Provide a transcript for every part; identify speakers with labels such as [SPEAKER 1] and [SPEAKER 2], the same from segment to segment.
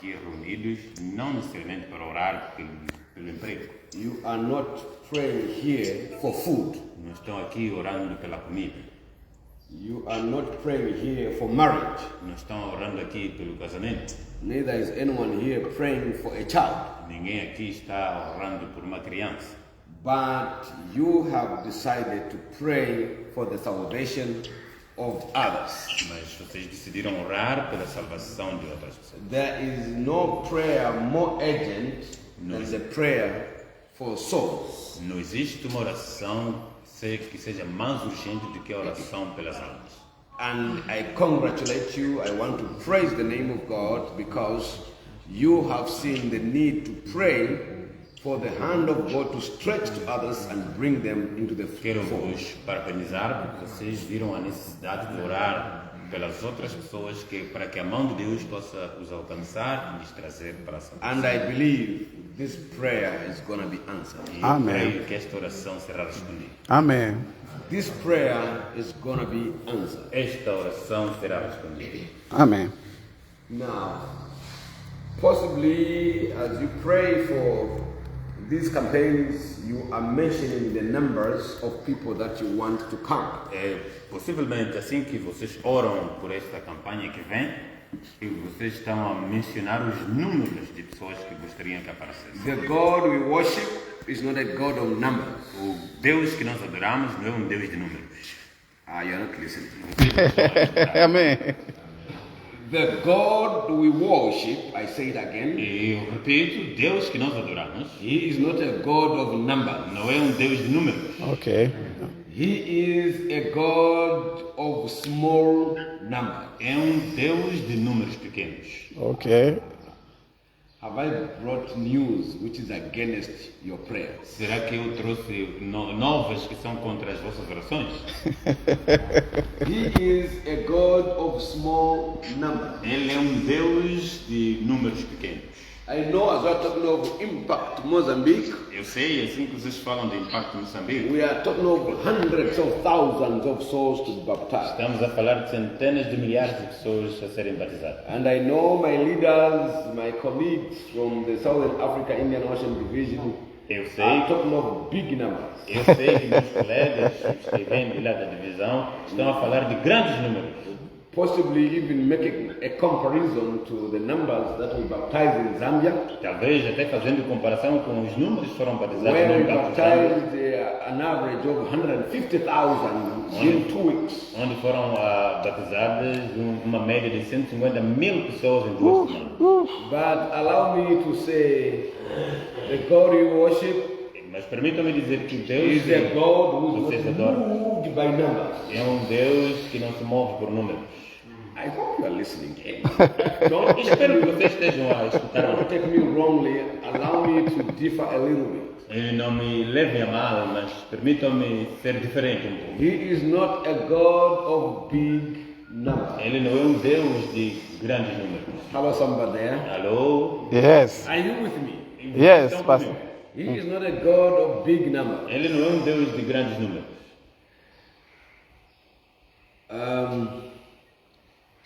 [SPEAKER 1] aqui reunidos não necessariamente para orar pelo emprego.
[SPEAKER 2] You are not praying here for food.
[SPEAKER 1] Não estão aqui orando pela comida.
[SPEAKER 2] You are not praying here for marriage.
[SPEAKER 1] Não estão orando aqui pelo casamento.
[SPEAKER 2] Neither is anyone here praying for a child.
[SPEAKER 1] Ninguém aqui está orando por uma criança.
[SPEAKER 2] But you have decided to pray for the salvation of others.
[SPEAKER 1] Mas vocês decidiram orar pela salvação de outras pessoas.
[SPEAKER 2] There is no prayer more urgent than the prayer for souls.
[SPEAKER 1] Não existe uma oração que seja mais urgente do que a oração pelas almas.
[SPEAKER 2] And I congratulate you. I want to praise the name of God because you have seen the need to pray for the hand of God to stretch to others and bring them into the
[SPEAKER 1] Quero
[SPEAKER 2] fold.
[SPEAKER 1] vos parabenizar porque vocês viram a necessidade de orar pelas outras pessoas para que a mão de Deus possa os alcançar e lhes trazer para a salvação.
[SPEAKER 2] And I believe this prayer is going to be answered.
[SPEAKER 1] E eu creio que esta oração será respondida.
[SPEAKER 3] Amen.
[SPEAKER 2] This prayer is going to be answered.
[SPEAKER 1] Esta oração será respondida.
[SPEAKER 3] Amen.
[SPEAKER 2] Now, possibly as you pray for these campaigns, you are mentioning the numbers of people that you want to come.
[SPEAKER 1] Possivelmente assim que vocês oram por esta campanha que vem, e vocês estão a mencionar os números de pessoas que gostariam que aparecessem.
[SPEAKER 2] The God we worship is not a God of numbers.
[SPEAKER 1] O Deus que nós adoramos não é um Deus de números.
[SPEAKER 2] You're not listening.
[SPEAKER 3] Amen.
[SPEAKER 2] The God we worship, I say it again,
[SPEAKER 1] E eu repito, Deus que nós adoramos
[SPEAKER 2] He is not a God of numbers.
[SPEAKER 1] não é um Deus de números.
[SPEAKER 3] Okay.
[SPEAKER 2] He is a God of small numbers.
[SPEAKER 1] É um Deus de números pequenos.
[SPEAKER 3] Okay.
[SPEAKER 2] Have I brought news which is against your prayers?
[SPEAKER 1] Será que eu trouxe novas que são contra as vossas orações?
[SPEAKER 2] He is a God of small numbers.
[SPEAKER 1] Ele é um Deus de números pequenos.
[SPEAKER 2] I know as we're talking of Impact Mozambique,
[SPEAKER 1] Eu sei, assim que vocês falam de Impacto Moçambique,
[SPEAKER 2] we are talking of hundreds of thousands of souls to be baptized.
[SPEAKER 1] estamos a falar de centenas de milhares de pessoas a serem batizadas.
[SPEAKER 2] And I know my leaders, my colleagues from the Southern Africa Indian Ocean Division
[SPEAKER 1] Eu sei,
[SPEAKER 2] are talking of big numbers.
[SPEAKER 1] eu sei que meus colegas que vêm de lá da divisão estão a falar de grandes números.
[SPEAKER 2] Possibly even making a comparison to the numbers that we baptized in Zambia,
[SPEAKER 1] Talvez até fazendo comparação com os números que foram batizados
[SPEAKER 2] where we
[SPEAKER 1] no Impacto Moçambique,
[SPEAKER 2] baptized an average of 150,000 in 2 weeks.
[SPEAKER 1] onde foram batizadas uma média de 150 mil pessoas em 2 semanas.
[SPEAKER 2] But allow me to say, the God you worship
[SPEAKER 1] Mas permitam-me dizer que Deus
[SPEAKER 2] is a God who is
[SPEAKER 1] vocês
[SPEAKER 2] not
[SPEAKER 1] adoram
[SPEAKER 2] moved by numbers.
[SPEAKER 1] é um Deus que não se move por números.
[SPEAKER 2] I hope you are listening.
[SPEAKER 1] Então, espero que vocês estejam a escutar.
[SPEAKER 2] Don't take me wrongly. Allow me to differ a little bit.
[SPEAKER 1] E não me levem a mal, mas permitam-me ser diferente um pouco.
[SPEAKER 2] He is not a God of big numbers.
[SPEAKER 1] Ele não é um Deus de grandes números.
[SPEAKER 2] How about somebody there?
[SPEAKER 1] Alô?
[SPEAKER 3] Yes.
[SPEAKER 2] Are you with me?
[SPEAKER 3] Yes,
[SPEAKER 1] Estão
[SPEAKER 3] Pastor.
[SPEAKER 1] comigo?
[SPEAKER 2] He is not a God of big numbers.
[SPEAKER 1] Ele não é um Deus de grandes números.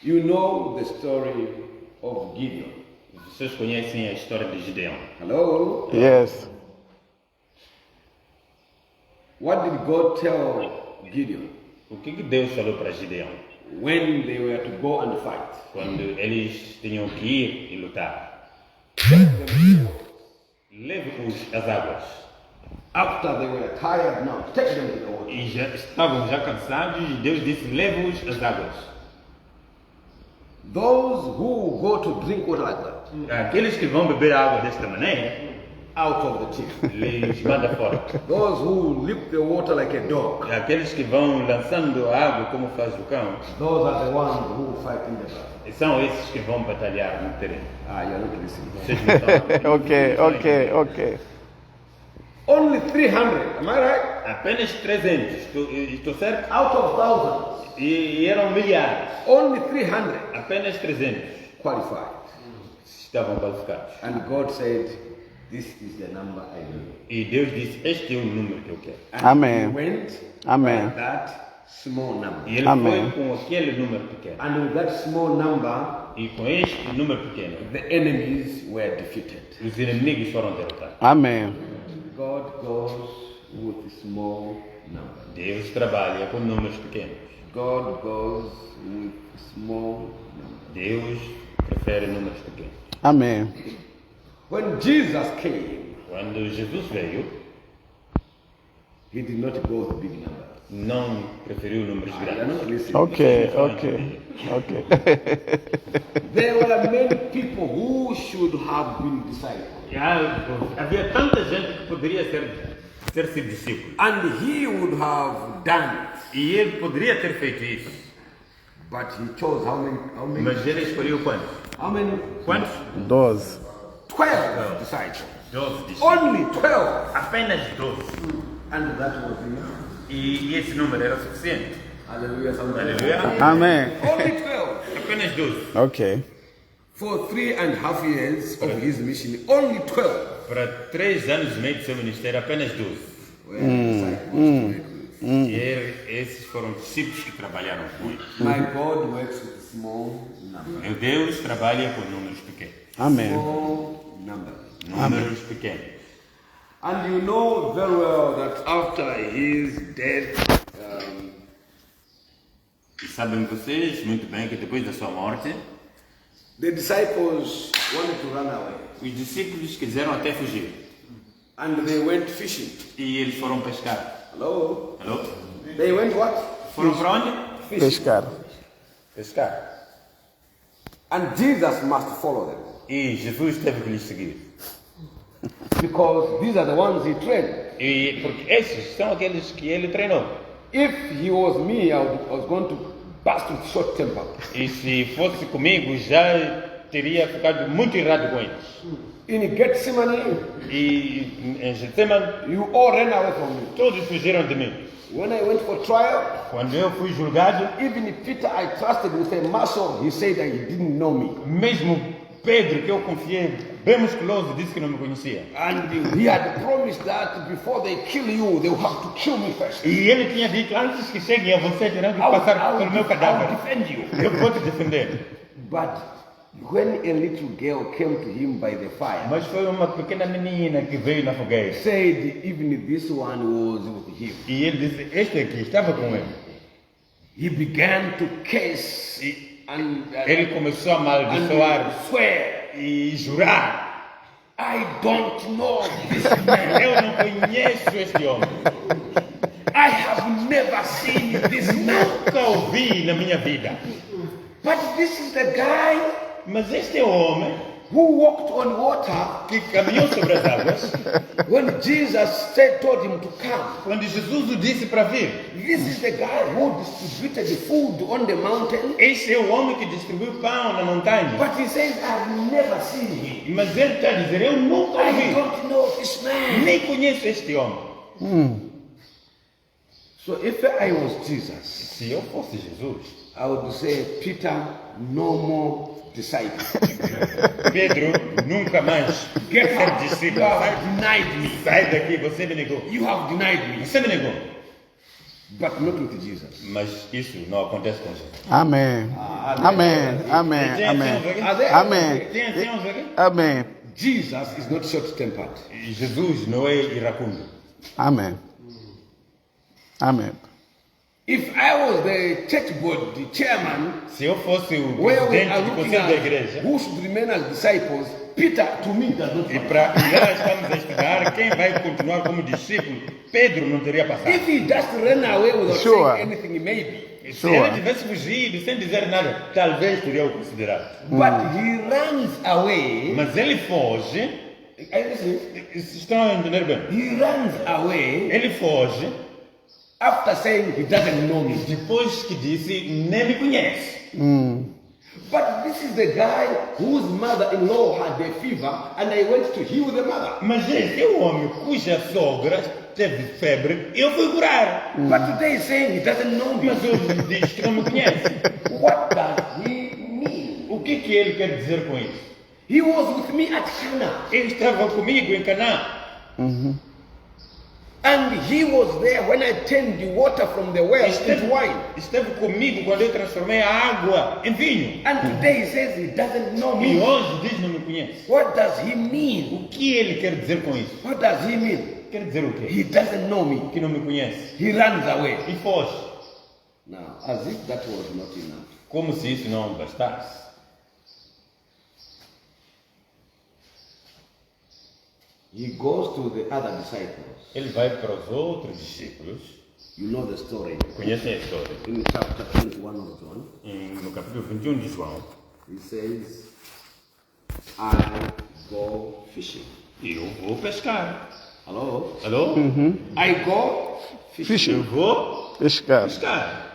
[SPEAKER 2] You know the story of Gideon.
[SPEAKER 1] Vocês conhecem a história de Gideão.
[SPEAKER 2] Hello?
[SPEAKER 3] Yes.
[SPEAKER 2] What did God tell Gideon
[SPEAKER 1] O que Deus falou para Gideão
[SPEAKER 2] when they were to go and fight?
[SPEAKER 1] quando eles tinham que ir e lutar? Leve-os às águas.
[SPEAKER 2] After they were tired now, take them to the water.
[SPEAKER 1] E estavam já cansados e Deus disse, leve-os às águas.
[SPEAKER 2] Those who go to drink water like that,
[SPEAKER 1] Aqueles que vão beber água desta maneira,
[SPEAKER 2] out of the tip.
[SPEAKER 1] lhes manda fora.
[SPEAKER 2] Those who lick the water like a dog,
[SPEAKER 1] Aqueles que vão lançando a água como faz o cão,
[SPEAKER 2] those are the ones who fight in the battle.
[SPEAKER 1] são esses que vão batalhar no terreno.
[SPEAKER 2] You're not listening.
[SPEAKER 1] Vocês não estão-
[SPEAKER 3] Okay.
[SPEAKER 2] Only 300, am I right?
[SPEAKER 1] Apenas 300, estou certo?
[SPEAKER 2] Out of thousands,
[SPEAKER 1] E eram milhares.
[SPEAKER 2] only 300
[SPEAKER 1] Apenas 300
[SPEAKER 2] qualified.
[SPEAKER 1] estavam qualificados.
[SPEAKER 2] And God said, this is the number I need.
[SPEAKER 1] E Deus disse, este é o número que eu quero.
[SPEAKER 2] And
[SPEAKER 3] Amen.
[SPEAKER 2] He went
[SPEAKER 3] Amen.
[SPEAKER 2] by that small number.
[SPEAKER 1] E ele
[SPEAKER 3] Amém.
[SPEAKER 1] foi com aquele número pequeno.
[SPEAKER 2] And with that small number,
[SPEAKER 1] E com este número pequeno,
[SPEAKER 2] the enemies were defeated.
[SPEAKER 1] os inimigos foram derrotados.
[SPEAKER 3] Amém.
[SPEAKER 2] God goes with small numbers.
[SPEAKER 1] Deus trabalha com números pequenos.
[SPEAKER 2] God goes with small numbers.
[SPEAKER 1] Deus prefere números pequenos.
[SPEAKER 3] Amém.
[SPEAKER 2] When Jesus came,
[SPEAKER 1] Quando Jesus veio,
[SPEAKER 2] he did not go with big numbers.
[SPEAKER 1] não preferiu números
[SPEAKER 2] You are
[SPEAKER 1] grandes.
[SPEAKER 2] not listening.
[SPEAKER 3] Ok, ok, ok.
[SPEAKER 2] There were many people who should have been disciples.
[SPEAKER 1] Havia tanta gente que poderia ser seu discípulo.
[SPEAKER 2] And he would have done it.
[SPEAKER 1] E ele poderia ter feito isso.
[SPEAKER 2] But he chose how many?
[SPEAKER 1] Mas ele escolheu quantos?
[SPEAKER 2] How many?
[SPEAKER 1] Quantos?
[SPEAKER 3] 12.
[SPEAKER 2] 12 disciples.
[SPEAKER 1] 12 discípulos.
[SPEAKER 2] Only 12.
[SPEAKER 1] Apenas 12.
[SPEAKER 2] And that was enough.
[SPEAKER 1] E esse número era suficiente.
[SPEAKER 2] Hallelujah. Somebody.
[SPEAKER 1] Aleluia.
[SPEAKER 3] Amém.
[SPEAKER 2] Only 12.
[SPEAKER 1] Apenas 12.
[SPEAKER 3] Ok.
[SPEAKER 2] For 3.5 years of his mission, only 12
[SPEAKER 1] Para 3 anos e meio de seu ministério, apenas 12.
[SPEAKER 2] were disciples.
[SPEAKER 1] Esses foram discípulos que trabalharam com ele.
[SPEAKER 2] My God works with small numbers.
[SPEAKER 1] Meu Deus trabalha com números pequenos.
[SPEAKER 3] Amém.
[SPEAKER 2] Small numbers.
[SPEAKER 1] Números pequenos.
[SPEAKER 2] And you know very well that after his death,
[SPEAKER 1] E sabem vocês muito bem que depois da sua morte,
[SPEAKER 2] the disciples wanted to run away.
[SPEAKER 1] os discípulos quiseram até fugir.
[SPEAKER 2] And they went fishing.
[SPEAKER 1] E eles foram pescar.
[SPEAKER 2] Hello?
[SPEAKER 1] Alô?
[SPEAKER 2] They went what?
[SPEAKER 1] Foram para onde?
[SPEAKER 3] Pescar.
[SPEAKER 1] Pescar.
[SPEAKER 2] And Jesus must follow them.
[SPEAKER 1] E Jesus teve que lhes seguir.
[SPEAKER 2] Because these are the ones he trained.
[SPEAKER 1] E porque esses são aqueles que ele treinou.
[SPEAKER 2] If he was me, I was going to burst with short temper.
[SPEAKER 1] E se fosse comigo, já teria ficado muito irado com eles.
[SPEAKER 2] In Gethsemane,
[SPEAKER 1] E em Getsemane,
[SPEAKER 2] you all ran away from me.
[SPEAKER 1] todos fugiram de mim.
[SPEAKER 2] When I went for trial,
[SPEAKER 1] Quando eu fui julgado,
[SPEAKER 2] even Peter I trusted with a muscle, he said that he didn't know me.
[SPEAKER 1] mesmo Pedro, que eu confiei, bem musculoso, disse que não me conhecia.
[SPEAKER 2] And he had promised that before they kill you, they will have to kill me first.
[SPEAKER 1] E ele tinha dito, antes que cheguem a você, terão que passar pelo meu
[SPEAKER 2] I will
[SPEAKER 1] cadáver.
[SPEAKER 2] defend you.
[SPEAKER 1] Eu vou te defender.
[SPEAKER 2] But when a little girl came to him by the fire,
[SPEAKER 1] Mas foi uma pequena menina que veio na fogueira.
[SPEAKER 2] said even this one was with him.
[SPEAKER 1] E ele disse, este aqui estava com ele.
[SPEAKER 2] He began to curse and
[SPEAKER 1] Ele começou a amaldiçoar
[SPEAKER 2] swear,
[SPEAKER 1] e jurar.
[SPEAKER 2] I don't know this man.
[SPEAKER 1] Eu não conheço este homem.
[SPEAKER 2] I have never seen this man.
[SPEAKER 1] Nunca ouvi na minha vida.
[SPEAKER 2] But this is the guy
[SPEAKER 1] Mas este é o homem
[SPEAKER 2] who walked on water
[SPEAKER 1] que caminhou sobre as águas.
[SPEAKER 2] when Jesus told him to come.
[SPEAKER 1] Quando Jesus o disse para vir.
[SPEAKER 2] This is the guy who distributed the food on the mountain.
[SPEAKER 1] Este é o homem que distribuiu pão na montanha.
[SPEAKER 2] But he says, I've never seen him.
[SPEAKER 1] Mas ele está a dizer, eu nunca
[SPEAKER 2] I
[SPEAKER 1] ouvi.
[SPEAKER 2] don't know this man.
[SPEAKER 1] Nem conheço este homem.
[SPEAKER 2] So if I was Jesus,
[SPEAKER 1] Se eu fosse Jesus,
[SPEAKER 2] I would say, Peter, no more disciple.
[SPEAKER 1] Pedro, nunca mais
[SPEAKER 2] Get
[SPEAKER 1] ser
[SPEAKER 2] out. You
[SPEAKER 1] discípulo.
[SPEAKER 2] have denied me.
[SPEAKER 1] Sai daqui, você me negou.
[SPEAKER 2] You have denied me.
[SPEAKER 1] Você me negou.
[SPEAKER 2] But not with Jesus.
[SPEAKER 1] Mas isso não acontece com Jesus.
[SPEAKER 3] Amém. Amém. Amém.
[SPEAKER 1] Tem
[SPEAKER 3] Amém.
[SPEAKER 1] anciãos aqui?
[SPEAKER 2] Are there?
[SPEAKER 3] Amém.
[SPEAKER 1] Tem anciãos aqui?
[SPEAKER 3] Amém.
[SPEAKER 2] Jesus is not short-tempered.
[SPEAKER 1] Jesus não é iracundo.
[SPEAKER 3] Amém. Amém.
[SPEAKER 2] If I was the church board, the chairman,
[SPEAKER 1] Se eu fosse o
[SPEAKER 2] where we
[SPEAKER 1] presidente
[SPEAKER 2] are
[SPEAKER 1] do
[SPEAKER 2] looking
[SPEAKER 1] conselho da
[SPEAKER 2] at
[SPEAKER 1] igreja,
[SPEAKER 2] who should remain as disciples, Peter, to me, does not
[SPEAKER 1] e
[SPEAKER 2] matter.
[SPEAKER 1] nós estamos a estudar quem vai continuar como discípulo, Pedro não teria passado.
[SPEAKER 2] If he just ran away without
[SPEAKER 3] Sure.
[SPEAKER 2] saying anything, maybe.
[SPEAKER 1] Se ele tivesse fugido sem dizer nada, talvez teria o considerado.
[SPEAKER 2] But he runs away.
[SPEAKER 1] Mas ele foge,
[SPEAKER 2] Are you listening?
[SPEAKER 1] estão a entender bem?
[SPEAKER 2] He runs away
[SPEAKER 1] Ele foge
[SPEAKER 2] after saying he doesn't know me.
[SPEAKER 1] depois que disse, nem me conhece.
[SPEAKER 2] But this is the guy whose mother-in-law had a fever and I went to heal the mother.
[SPEAKER 1] Mas esse é o homem cuja sogra teve febre, eu fui curar.
[SPEAKER 2] But today he's saying he doesn't know me.
[SPEAKER 1] Mas hoje diz que não me conhece.
[SPEAKER 2] What does he mean?
[SPEAKER 1] O que ele quer dizer com isso?
[SPEAKER 2] He was with me at Cana.
[SPEAKER 1] Ele estava comigo em Canaã.
[SPEAKER 2] And he was there when I turned the water from the well into wine.
[SPEAKER 1] Esteve comigo quando eu transformei a água em vinho.
[SPEAKER 2] And today he says he doesn't know
[SPEAKER 1] E
[SPEAKER 2] me.
[SPEAKER 1] hoje diz não me conhece.
[SPEAKER 2] What does he mean?
[SPEAKER 1] O que ele quer dizer com isso?
[SPEAKER 2] What does he mean?
[SPEAKER 1] Quer dizer o quê?
[SPEAKER 2] He doesn't know me.
[SPEAKER 1] Que não me conhece.
[SPEAKER 2] He runs away.
[SPEAKER 1] E foge.
[SPEAKER 2] Now, as if that was not enough.
[SPEAKER 1] Como se isso não bastasse.
[SPEAKER 2] He goes to the other disciples.
[SPEAKER 1] Ele vai para os outros discípulos.
[SPEAKER 2] You know the story.
[SPEAKER 1] Conhecem a história.
[SPEAKER 2] In chapter 21 of John,
[SPEAKER 1] No capítulo 21 de João.
[SPEAKER 2] he says, I go fishing.
[SPEAKER 1] Eu vou pescar.
[SPEAKER 2] Hello?
[SPEAKER 1] Alô?
[SPEAKER 2] I go fishing.
[SPEAKER 1] Eu vou
[SPEAKER 3] Pescar.
[SPEAKER 1] pescar.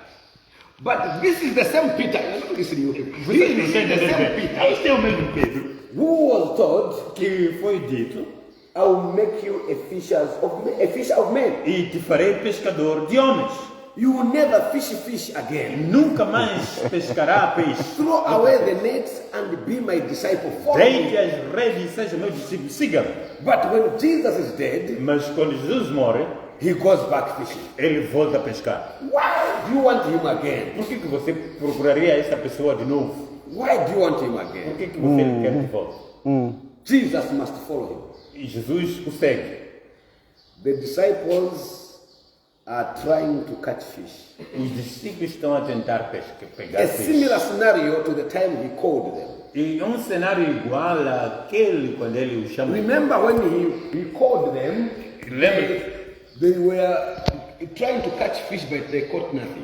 [SPEAKER 2] But this is the same Peter. Let me listen to you.
[SPEAKER 1] Você
[SPEAKER 2] This
[SPEAKER 1] não
[SPEAKER 2] is
[SPEAKER 1] está
[SPEAKER 2] the
[SPEAKER 1] entendendo
[SPEAKER 2] same
[SPEAKER 1] bem.
[SPEAKER 2] Peter
[SPEAKER 1] Este é o mesmo Pedro
[SPEAKER 2] who was told,
[SPEAKER 1] que foi dito
[SPEAKER 2] I will make you a fisher of men.
[SPEAKER 1] e te farei pescador de homens.
[SPEAKER 2] You will never fish again.
[SPEAKER 1] Nunca mais pescará peixe.
[SPEAKER 2] Throw away the nets and be my disciple. Follow
[SPEAKER 1] Deite
[SPEAKER 2] me.
[SPEAKER 1] as redes e seja meu discípulo. Siga-me.
[SPEAKER 2] But when Jesus is dead,
[SPEAKER 1] Mas quando Jesus morre,
[SPEAKER 2] he goes back fishing.
[SPEAKER 1] ele volta a pescar.
[SPEAKER 2] Why do you want him again?
[SPEAKER 1] Por que você procuraria essa pessoa de novo?
[SPEAKER 2] Why do you want him
[SPEAKER 1] Por
[SPEAKER 2] again?
[SPEAKER 1] que você quer de volta?
[SPEAKER 2] Jesus must follow him.
[SPEAKER 1] E Jesus o segue.
[SPEAKER 2] The disciples are trying to catch fish.
[SPEAKER 1] Os discípulos estão a tentar pegar
[SPEAKER 2] A
[SPEAKER 1] peixe.
[SPEAKER 2] similar scenario to the time he called them.
[SPEAKER 1] E é um cenário igual àquele quando ele o chamou.
[SPEAKER 2] Remember when he called them,
[SPEAKER 1] Lembra?
[SPEAKER 2] they were trying to catch fish, but they caught nothing.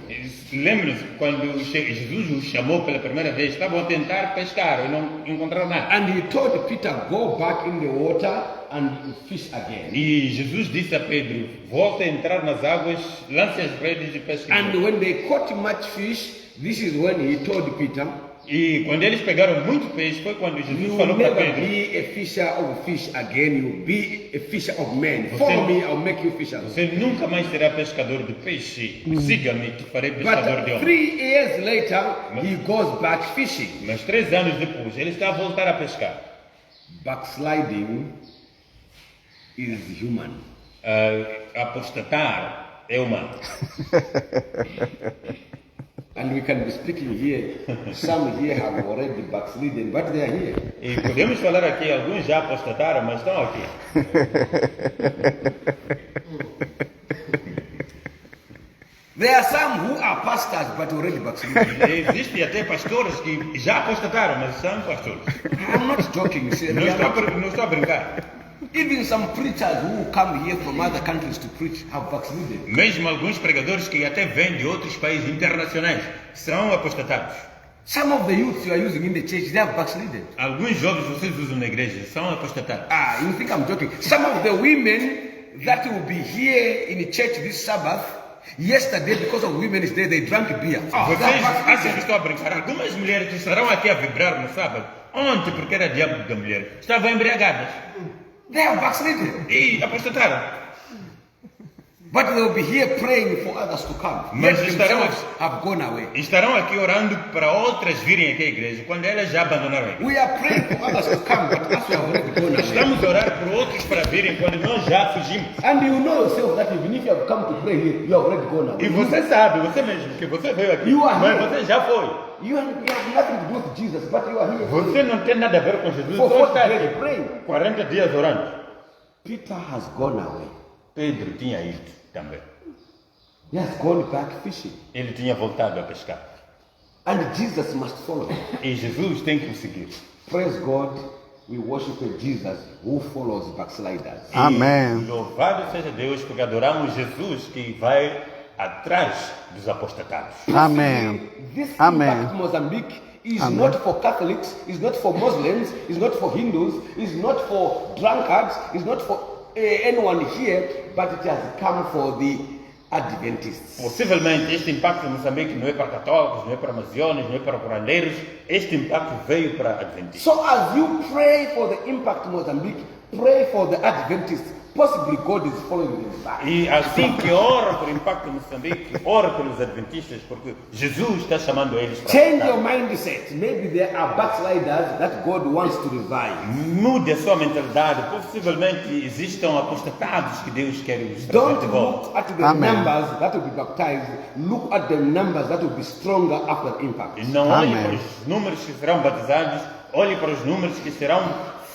[SPEAKER 1] Lembra-se quando Jesus os chamou pela primeira vez? Estavam a tentar pescar e não encontraram nada.
[SPEAKER 2] And he told Peter, go back in the water and fish again.
[SPEAKER 1] E Jesus disse a Pedro: volta a entrar nas águas, lance as redes e pesque.
[SPEAKER 2] And when they caught much fish, this is when he told Peter,
[SPEAKER 1] E quando eles pegaram muito peixe, foi quando
[SPEAKER 2] you
[SPEAKER 1] Jesus
[SPEAKER 2] will
[SPEAKER 1] falou para
[SPEAKER 2] never
[SPEAKER 1] Pedro:
[SPEAKER 2] be a fisher of fish again, you will be a fisher of men. Follow me, I'll make you fishers.
[SPEAKER 1] você nunca mais será pescador de peixe. Siga-me, te farei pescador de
[SPEAKER 2] But
[SPEAKER 1] homens.
[SPEAKER 2] 3 years later, he goes back fishing.
[SPEAKER 1] Mas 3 anos depois, ele está a voltar a pescar.
[SPEAKER 2] Backsliding is human.
[SPEAKER 1] Apostatar é humano.
[SPEAKER 2] And we can be speaking here. Some here have already backslidden, but they are here.
[SPEAKER 1] E podemos falar aqui, alguns já apostataram, mas estão aqui.
[SPEAKER 2] There are some who are pastors, but already backslidden.
[SPEAKER 1] Existem até pastores que já apostataram, mas são pastores.
[SPEAKER 2] I'm not joking. See,
[SPEAKER 1] Não
[SPEAKER 2] they are
[SPEAKER 1] estou,
[SPEAKER 2] not-
[SPEAKER 1] não estou a brincar.
[SPEAKER 2] Even some preachers who come here from other countries to preach have backslidden.
[SPEAKER 1] Mesmo alguns pregadores que até vêm de outros países internacionais são apostatados.
[SPEAKER 2] Some of the youths you are using in the church, they have backslidden.
[SPEAKER 1] Alguns jovens vocês usam na igreja são apostatados.
[SPEAKER 2] Ah, you think I'm joking? Some of the women that will be here in the church this Sabbath, yesterday because of Women's Day, they drank beer. Oh, they
[SPEAKER 1] Vocês
[SPEAKER 2] have
[SPEAKER 1] acham que
[SPEAKER 2] backslidden.
[SPEAKER 1] estou a brincar? Algumas mulheres que estarão aqui a vibrar no sábado, ontem, porque era dia da mulher, estavam embriagadas
[SPEAKER 2] They have backslidden.
[SPEAKER 1] e apostataram.
[SPEAKER 2] But they will be here praying for others to come.
[SPEAKER 1] Mas
[SPEAKER 2] Yet
[SPEAKER 1] estarão-
[SPEAKER 2] themselves have gone away.
[SPEAKER 1] Estarão aqui orando para outras virem aqui à igreja, quando elas já abandonaram a igreja.
[SPEAKER 2] We are praying for others to come, but us we have already gone away.
[SPEAKER 1] Estamos a orar por outros para virem, quando nós já fugimos.
[SPEAKER 2] And you know yourself that even if you have come to pray here, you have already gone away.
[SPEAKER 1] E você sabe, você mesmo, que você veio aqui,
[SPEAKER 2] You are
[SPEAKER 1] mas
[SPEAKER 2] here.
[SPEAKER 1] você já foi.
[SPEAKER 2] You have nothing to do with Jesus, but you are here.
[SPEAKER 1] Você não tem nada a ver com Jesus.
[SPEAKER 2] For
[SPEAKER 1] Só
[SPEAKER 2] 40
[SPEAKER 1] está
[SPEAKER 2] days
[SPEAKER 1] aqui
[SPEAKER 2] praying.
[SPEAKER 1] 40 dias orando.
[SPEAKER 2] Peter has gone away.
[SPEAKER 1] Pedro tinha ido também.
[SPEAKER 2] He has gone back fishing.
[SPEAKER 1] Ele tinha voltado a pescar.
[SPEAKER 2] And Jesus must follow him.
[SPEAKER 1] E Jesus tem que o seguir.
[SPEAKER 2] Praise God, we worship a Jesus who follows backsliders.
[SPEAKER 3] Amém.
[SPEAKER 1] E louvado seja Deus, porque adoramos Jesus que vai atrás dos apostatados.
[SPEAKER 3] Amém.
[SPEAKER 2] This
[SPEAKER 3] Amen.
[SPEAKER 2] Impact Mozambique is not for Catholics, is not for Muslims, is not for Hindus, is not for drunkards, is not for anyone here, but it has come for the Adventists.
[SPEAKER 1] Possivelmente este impacto em Moçambique não é para católicos, não é para amazônios, não é para curandeiros. Este impacto veio para adventistas.
[SPEAKER 2] So as you pray for the Impact Mozambique, pray for the Adventists, possibly God is following them back.
[SPEAKER 1] E assim que ora por Impacto Moçambique, ora pelos adventistas, porque Jesus está chamando eles para
[SPEAKER 2] Change
[SPEAKER 1] voltar.
[SPEAKER 2] your mindset. Maybe there are backsliders that God wants to revive.
[SPEAKER 1] Mude a sua mentalidade. Possivelmente existam apostatados que Deus quer os trazer
[SPEAKER 2] Don't
[SPEAKER 1] de volta.
[SPEAKER 2] look at the
[SPEAKER 3] Amen.
[SPEAKER 2] numbers that will be baptized. Look at the numbers that will be stronger after impact.
[SPEAKER 1] E não olhe
[SPEAKER 3] Amém.
[SPEAKER 1] para os números que serão batizados, olhe para os números que serão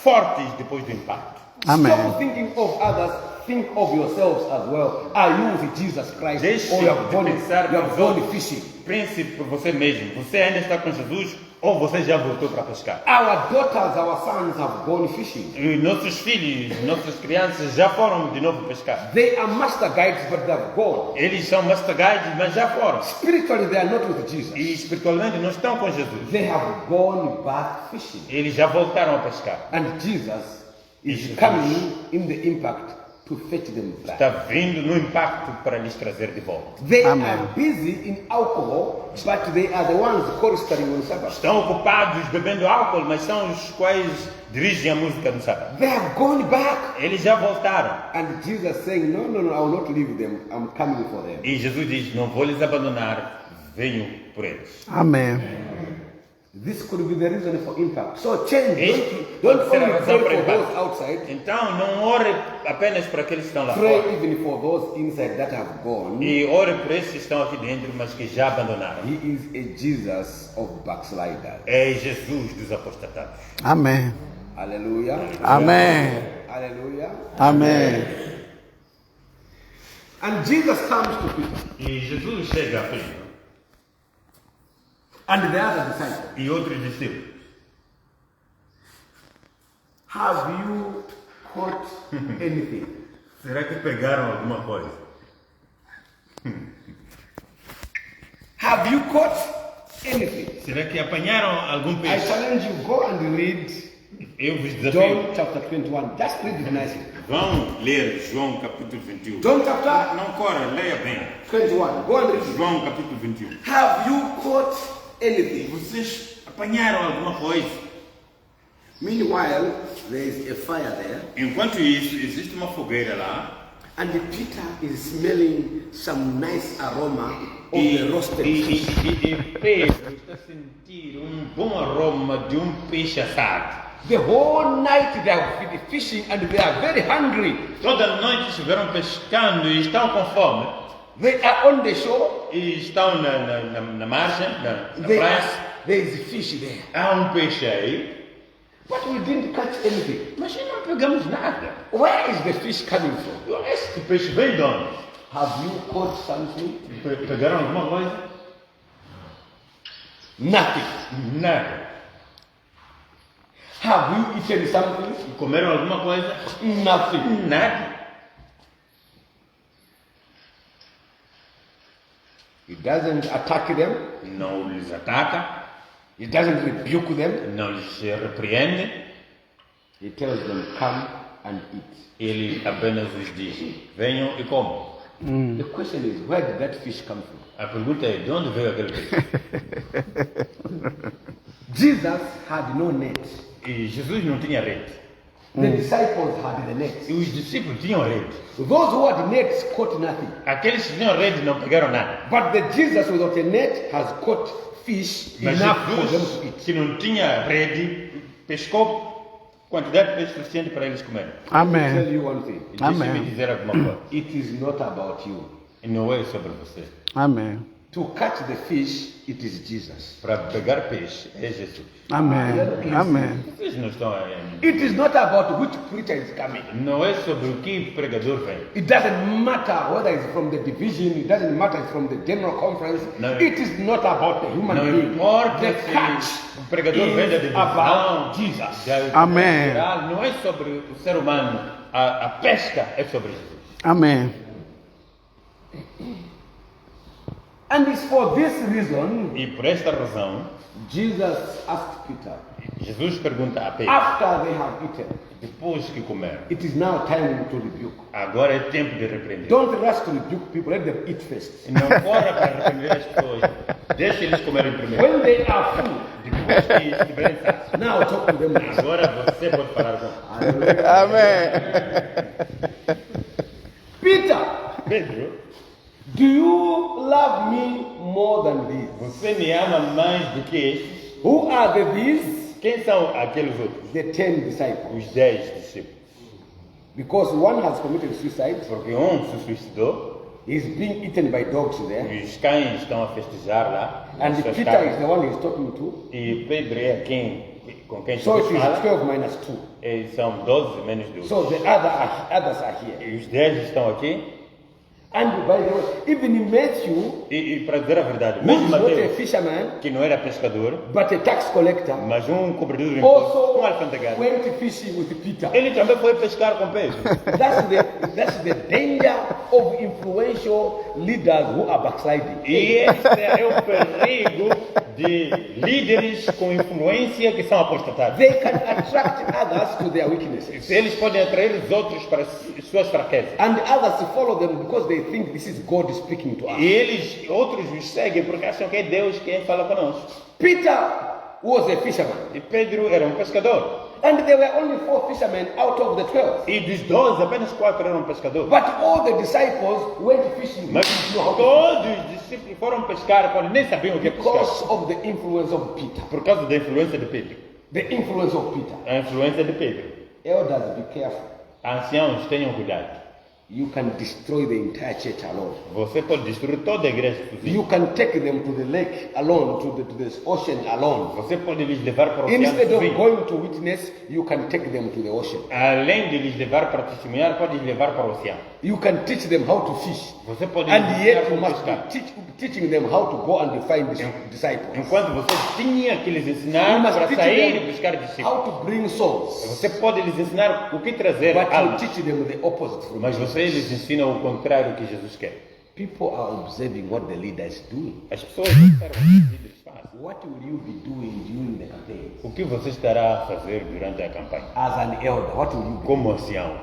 [SPEAKER 1] fortes depois do impacto.
[SPEAKER 3] Amen.
[SPEAKER 2] Stop thinking of others. Think of yourselves as well. Are you with Jesus Christ,
[SPEAKER 1] Deixe
[SPEAKER 2] or you have
[SPEAKER 1] de
[SPEAKER 2] gone,
[SPEAKER 1] pensar
[SPEAKER 2] you have
[SPEAKER 1] nos
[SPEAKER 2] gone
[SPEAKER 1] outros.
[SPEAKER 2] fishing?
[SPEAKER 1] Pense por você mesmo. Você ainda está com Jesus ou você já voltou para pescar?
[SPEAKER 2] Our daughters, our sons have gone fishing.
[SPEAKER 1] E nossos filhos, nossas crianças já foram de novo pescar.
[SPEAKER 2] They are master guides, but they have gone.
[SPEAKER 1] Eles são master guides, mas já foram.
[SPEAKER 2] Spiritually, they are not with Jesus.
[SPEAKER 1] E espiritualmente não estão com Jesus.
[SPEAKER 2] They have gone back fishing.
[SPEAKER 1] Eles já voltaram a pescar.
[SPEAKER 2] And Jesus is
[SPEAKER 1] Jesus.
[SPEAKER 2] coming in the impact to fetch them back.
[SPEAKER 1] Está vindo no impacto para lhes trazer de volta.
[SPEAKER 2] They
[SPEAKER 3] Amen.
[SPEAKER 2] are busy in alcohol, but they are the ones choristering on Sabbath.
[SPEAKER 1] Estão ocupados bebendo álcool, mas são os quais dirigem a música no sábado.
[SPEAKER 2] They have gone back.
[SPEAKER 1] Eles já voltaram.
[SPEAKER 2] And Jesus saying, no, no, no, I will not leave them. I'm coming for them.
[SPEAKER 1] E Jesus diz, não vou lhes abandonar, venho por eles.
[SPEAKER 3] Amen.
[SPEAKER 2] This could be the reason for impact. So change.
[SPEAKER 1] Este
[SPEAKER 2] Don't
[SPEAKER 1] pode ser a
[SPEAKER 2] only
[SPEAKER 1] razão
[SPEAKER 2] pray
[SPEAKER 1] para
[SPEAKER 2] for
[SPEAKER 1] impacto.
[SPEAKER 2] those outside.
[SPEAKER 1] Então, não ore apenas para aqueles que estão lá
[SPEAKER 2] Pray
[SPEAKER 1] fora.
[SPEAKER 2] even for those inside that have gone.
[SPEAKER 1] E ore por esses que estão aqui dentro, mas que já abandonaram.
[SPEAKER 2] He is a Jesus of backsliders.
[SPEAKER 1] É Jesus dos apostatados.
[SPEAKER 3] Amen.
[SPEAKER 2] Hallelujah.
[SPEAKER 3] Amen.
[SPEAKER 2] Hallelujah.
[SPEAKER 3] Amen.
[SPEAKER 2] And Jesus comes to Peter
[SPEAKER 1] E Jesus chega a Pedro
[SPEAKER 2] and the other disciples.
[SPEAKER 1] e outros discípulos.
[SPEAKER 2] Have you caught anything?
[SPEAKER 1] Será que pegaram alguma coisa?
[SPEAKER 2] Have you caught anything?
[SPEAKER 1] Será que apanharam algum
[SPEAKER 2] I
[SPEAKER 1] peixe?
[SPEAKER 2] challenge you, go and read
[SPEAKER 1] Eu vos desafio.
[SPEAKER 2] John chapter 21. Just read it nicely.
[SPEAKER 1] Vão ler João capítulo 21.
[SPEAKER 2] John chapter
[SPEAKER 1] Não corra, leia bem.
[SPEAKER 2] 21. Go and read it.
[SPEAKER 1] João capítulo 21.
[SPEAKER 2] Have you caught anything?
[SPEAKER 1] Vocês apanharam alguma coisa?
[SPEAKER 2] Meanwhile, there is a fire there,
[SPEAKER 1] Enquanto isso, existe uma fogueira lá.
[SPEAKER 2] and Peter is smelling some nice aroma of
[SPEAKER 1] E,
[SPEAKER 2] the roasted
[SPEAKER 1] e,
[SPEAKER 2] fish.
[SPEAKER 1] e Pedro está a sentir bom aroma de peixe assado.
[SPEAKER 2] The whole night they have been fishing and they are very hungry.
[SPEAKER 1] Toda noite estiveram pescando e estão com fome.
[SPEAKER 2] They are on the shore.
[SPEAKER 1] E estão na margem, na
[SPEAKER 2] They
[SPEAKER 1] praia.
[SPEAKER 2] there is fish there.
[SPEAKER 1] Há peixe aí.
[SPEAKER 2] But we didn't catch anything.
[SPEAKER 1] Mas não pegamos nada.
[SPEAKER 2] Where is the fish coming from?
[SPEAKER 1] Este peixe vem de onde?
[SPEAKER 2] Have you caught something?
[SPEAKER 1] Pegaram alguma coisa?
[SPEAKER 2] Nothing.
[SPEAKER 1] Nada.
[SPEAKER 2] Have you eaten something?
[SPEAKER 1] Comeram alguma coisa?
[SPEAKER 2] Nothing.
[SPEAKER 1] Nada.
[SPEAKER 2] He doesn't attack them.
[SPEAKER 1] Não lhes ataca,
[SPEAKER 2] He doesn't rebuke them.
[SPEAKER 1] não lhes repreende.
[SPEAKER 2] He tells them, come and eat.
[SPEAKER 1] Ele apenas os diz: venham e comam.
[SPEAKER 2] The question is, where did that fish come from?
[SPEAKER 1] A pergunta é: de onde veio aquele peixe?
[SPEAKER 2] Jesus had no net.
[SPEAKER 1] E Jesus não tinha rede.
[SPEAKER 2] The disciples had the net.
[SPEAKER 1] E os discípulos tinham rede.
[SPEAKER 2] Those who had nets caught nothing.
[SPEAKER 1] Aqueles que tinham rede não pegaram nada.
[SPEAKER 2] But the Jesus without a net has caught fish
[SPEAKER 1] Mas
[SPEAKER 2] enough for them to
[SPEAKER 1] Jesus,
[SPEAKER 2] eat.
[SPEAKER 1] que não tinha rede, pescou quantidade de peixe suficiente para eles comerem.
[SPEAKER 2] Tell
[SPEAKER 3] Amen.
[SPEAKER 2] you one thing.
[SPEAKER 1] E deixe-me
[SPEAKER 3] Amém.
[SPEAKER 1] dizer alguma coisa.
[SPEAKER 2] It is not about you.
[SPEAKER 1] E não é sobre você.
[SPEAKER 3] Amen.
[SPEAKER 2] To catch the fish, it is Jesus.
[SPEAKER 1] Para pegar peixe é Jesus.
[SPEAKER 3] Amen. Amen.
[SPEAKER 1] Vocês não estão.
[SPEAKER 2] It is not about which preacher is coming.
[SPEAKER 1] Não é sobre o que pregador vem.
[SPEAKER 2] It doesn't matter whether it's from the division, it doesn't matter it's from the general conference.
[SPEAKER 1] No.
[SPEAKER 2] It is not about the human
[SPEAKER 1] Não
[SPEAKER 2] being.
[SPEAKER 1] importa
[SPEAKER 2] The catch
[SPEAKER 1] se o pregador vem da
[SPEAKER 2] is
[SPEAKER 1] divisão.
[SPEAKER 2] about Jesus.
[SPEAKER 1] da
[SPEAKER 3] Amém.
[SPEAKER 1] geral, não é sobre o ser humano. A pesca é sobre Jesus.
[SPEAKER 3] Amen.
[SPEAKER 2] And it's for this reason
[SPEAKER 1] E por esta razão,
[SPEAKER 2] Jesus asked Peter,
[SPEAKER 1] Jesus pergunta a Pedro,
[SPEAKER 2] after they have eaten,
[SPEAKER 1] depois que comeram,
[SPEAKER 2] it is now time to rebuke.
[SPEAKER 1] agora é tempo de repreender.
[SPEAKER 2] Don't rush to rebuke people, let them eat first.
[SPEAKER 1] Não corra para repreender as pessoas. Deixa eles comerem primeiro.
[SPEAKER 2] When they are full,
[SPEAKER 1] Depois que estiverem sacios.
[SPEAKER 2] now talk to them.
[SPEAKER 1] Agora você pode falar com
[SPEAKER 3] Amém.
[SPEAKER 2] Peter,
[SPEAKER 1] Pedro.
[SPEAKER 2] do you love me more than these?
[SPEAKER 1] Você me ama mais do que estes?
[SPEAKER 2] Who are these?
[SPEAKER 1] Quem são aqueles outros?
[SPEAKER 2] The 10 disciples.
[SPEAKER 1] Os 10 discípulos.
[SPEAKER 2] Because one has committed suicide,
[SPEAKER 1] Porque se suicidou,
[SPEAKER 2] he's being eaten by dogs there.
[SPEAKER 1] e os cães estão a festejar lá.
[SPEAKER 2] And
[SPEAKER 1] nas suas
[SPEAKER 2] Peter
[SPEAKER 1] casas.
[SPEAKER 2] is the one he's talking to.
[SPEAKER 1] E Pedro é com quem
[SPEAKER 2] So it
[SPEAKER 1] Jesus
[SPEAKER 2] is
[SPEAKER 1] fala.
[SPEAKER 2] 12 minus 2.
[SPEAKER 1] E são 12 menos 2.
[SPEAKER 2] So the others are here.
[SPEAKER 1] E os 10 estão aqui.
[SPEAKER 2] And by the way, even in Matthew,
[SPEAKER 1] E para dizer a verdade,
[SPEAKER 2] who
[SPEAKER 1] mesmo
[SPEAKER 2] is not a
[SPEAKER 1] Mateus,
[SPEAKER 2] fisherman,
[SPEAKER 1] que não era pescador,
[SPEAKER 2] but a tax collector,
[SPEAKER 1] mas cobrador de impostos,
[SPEAKER 2] also
[SPEAKER 1] alfandegário,
[SPEAKER 2] went fishing with Peter.
[SPEAKER 1] ele também foi pescar com Pedro.
[SPEAKER 2] That's the danger of influential leaders who are backsliding.
[SPEAKER 1] E esse é o perigo de líderes com influência que são apostatados.
[SPEAKER 2] They can attract others to their weaknesses.
[SPEAKER 1] Eles podem atrair os outros para suas fraquezas.
[SPEAKER 2] And others follow them because they think this is God speaking to us.
[SPEAKER 1] E outros os seguem porque acham que é Deus quem fala conosco.
[SPEAKER 2] Peter was a fisherman.
[SPEAKER 1] E Pedro era pescador.
[SPEAKER 2] And there were only 4 fishermen out of the 12.
[SPEAKER 1] E dos 12, apenas 4 eram pescadores.
[SPEAKER 2] But all the disciples went fishing.
[SPEAKER 1] Mas todos os discípulos foram pescar quando nem sabiam o que é pescar.
[SPEAKER 2] Because of the influence of Peter.
[SPEAKER 1] Por causa da influência de Pedro.
[SPEAKER 2] The influence of Peter.
[SPEAKER 1] A influência de Pedro.
[SPEAKER 2] Elders, be careful.
[SPEAKER 1] Anciãos, tenham cuidado.
[SPEAKER 2] You can destroy the entire church alone.
[SPEAKER 1] Você pode destruir toda a igreja sozinho.
[SPEAKER 2] You can take them to the lake alone, to the ocean alone.
[SPEAKER 1] Você pode lhes levar para o oceano
[SPEAKER 2] Instead of
[SPEAKER 1] sozinho.
[SPEAKER 2] going to witness, you can take them to the ocean.
[SPEAKER 1] Além de lhes levar para testemunhar, pode lhes levar para o oceano.
[SPEAKER 2] You can teach them how to fish.
[SPEAKER 1] Você pode
[SPEAKER 2] And
[SPEAKER 1] lhes
[SPEAKER 2] yet
[SPEAKER 1] ensinar
[SPEAKER 2] you
[SPEAKER 1] como
[SPEAKER 2] must
[SPEAKER 1] pescar.
[SPEAKER 2] be teaching them how to go and find disciples.
[SPEAKER 1] Enquanto você tinha que lhes
[SPEAKER 2] You
[SPEAKER 1] ensinar
[SPEAKER 2] must
[SPEAKER 1] para
[SPEAKER 2] teach
[SPEAKER 1] sair e
[SPEAKER 2] them
[SPEAKER 1] buscar discípulos.
[SPEAKER 2] how to bring souls.
[SPEAKER 1] Você pode lhes ensinar o que trazer
[SPEAKER 2] But you
[SPEAKER 1] almas.
[SPEAKER 2] teach them the opposite from
[SPEAKER 1] Mas você lhes ensina o contrário que Jesus quer.
[SPEAKER 2] People are observing what the leader is doing.
[SPEAKER 1] As pessoas observam o que os líderes fazem.
[SPEAKER 2] What will you be doing during the campaign?
[SPEAKER 1] O que você estará a fazer durante a campanha?
[SPEAKER 2] As an elder, what will you be?
[SPEAKER 1] Como ancião,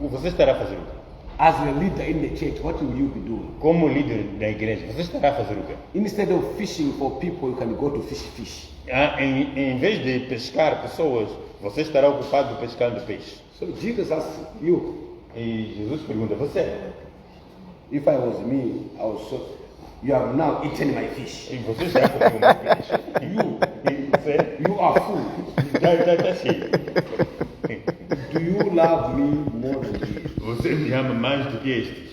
[SPEAKER 1] você estará a fazer o quê?
[SPEAKER 2] As a leader in the church, what will you be doing?
[SPEAKER 1] Como líder da igreja, você estará a fazer o quê?
[SPEAKER 2] Instead of fishing for people, you can go to fish.
[SPEAKER 1] Em vez de pescar pessoas, você estará ocupado pescando peixe.
[SPEAKER 2] So Jesus asks you,
[SPEAKER 1] E Jesus pergunta, você?
[SPEAKER 2] if I was me, I was so, you have now eaten my fish.
[SPEAKER 1] E você já comeu meu peixe? E você?
[SPEAKER 2] You are full.
[SPEAKER 1] Já cheio.
[SPEAKER 2] Do you love me more than these?
[SPEAKER 1] Você me ama mais do que estes?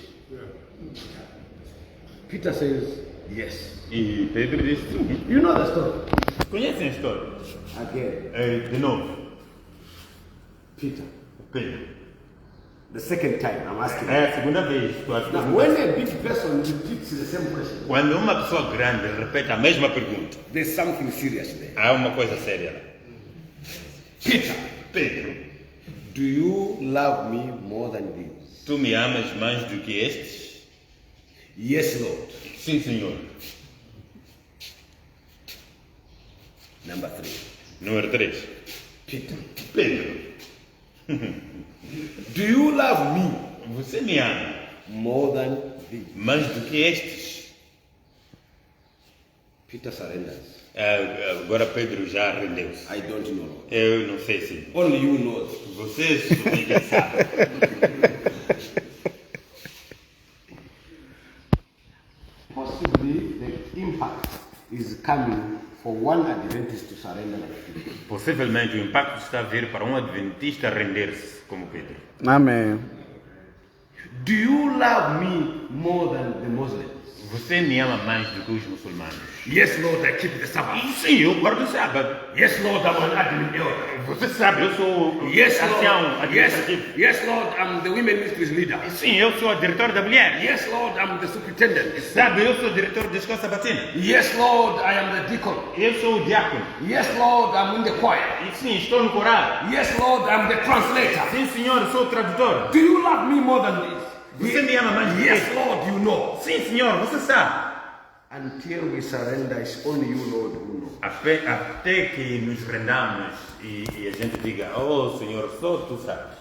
[SPEAKER 2] Peter says, yes.
[SPEAKER 1] E Pedro disse, sim.
[SPEAKER 2] You know the story.
[SPEAKER 1] Conhecem a história?
[SPEAKER 2] Again,
[SPEAKER 1] De novo,
[SPEAKER 2] Peter.
[SPEAKER 1] Pedro.
[SPEAKER 2] The second time, I'm asking.
[SPEAKER 1] É a segunda vez que eu acho que
[SPEAKER 2] Now, when a big person repeats the same question,
[SPEAKER 1] quando uma pessoa grande repete a mesma pergunta,
[SPEAKER 2] there's something serious there.
[SPEAKER 1] há uma coisa séria lá.
[SPEAKER 2] Peter,
[SPEAKER 1] Pedro,
[SPEAKER 2] do you love me more than these?
[SPEAKER 1] tu me amas mais do que estes?
[SPEAKER 2] Yes, Lord.
[SPEAKER 1] Sim, Senhor.
[SPEAKER 2] Number 3.
[SPEAKER 1] Número 3.
[SPEAKER 2] Peter,
[SPEAKER 1] Pedro,
[SPEAKER 2] do you love me
[SPEAKER 1] você me ama
[SPEAKER 2] more than these?
[SPEAKER 1] mais do que estes?
[SPEAKER 2] Peter surrenders.
[SPEAKER 1] Agora Pedro já rendeu-se.
[SPEAKER 2] I don't know, Lord.
[SPEAKER 1] Eu não sei se
[SPEAKER 2] Only you know.
[SPEAKER 1] vocês somente sabem.
[SPEAKER 2] Possibly the impact is coming for one Adventist to surrender like Peter.
[SPEAKER 1] Possivelmente o impacto está a vir para um adventista render-se como Pedro.
[SPEAKER 3] Amém.
[SPEAKER 2] Do you love me more than the Muslims?
[SPEAKER 1] Você me ama mais do que os muçulmanos.
[SPEAKER 2] Yes, Lord, I keep the Sabbath.
[SPEAKER 1] Sim, eu guardo o sábado.
[SPEAKER 2] Yes, Lord, I'm an admin elder.
[SPEAKER 1] Você sabe, eu sou
[SPEAKER 2] Yes,
[SPEAKER 1] ancião
[SPEAKER 2] Lord.
[SPEAKER 1] administrativo.
[SPEAKER 2] Yes, Lord, I'm the women ministries leader.
[SPEAKER 1] Sim, eu sou a diretora da mulher.
[SPEAKER 2] Yes, Lord, I'm the superintendent.
[SPEAKER 1] Sabe, eu sou o diretor da escola sabatina.
[SPEAKER 2] Yes, Lord, I am the deacon.
[SPEAKER 1] Eu sou o diácono.
[SPEAKER 2] Yes, Lord, I'm in the choir.
[SPEAKER 1] E sim, estou no coral.
[SPEAKER 2] Yes, Lord, I'm the translator.
[SPEAKER 1] Sim, senhor, sou o tradutor.
[SPEAKER 2] Do you love me more than this?
[SPEAKER 1] Você me ama mais do que
[SPEAKER 2] Yes,
[SPEAKER 1] isso?
[SPEAKER 2] Lord, you know.
[SPEAKER 1] Sim, senhor, você sabe.
[SPEAKER 2] Until we surrender, it's only you, Lord, who know.
[SPEAKER 1] Até que nos rendamos e a gente diga, oh Senhor, só tu sabes.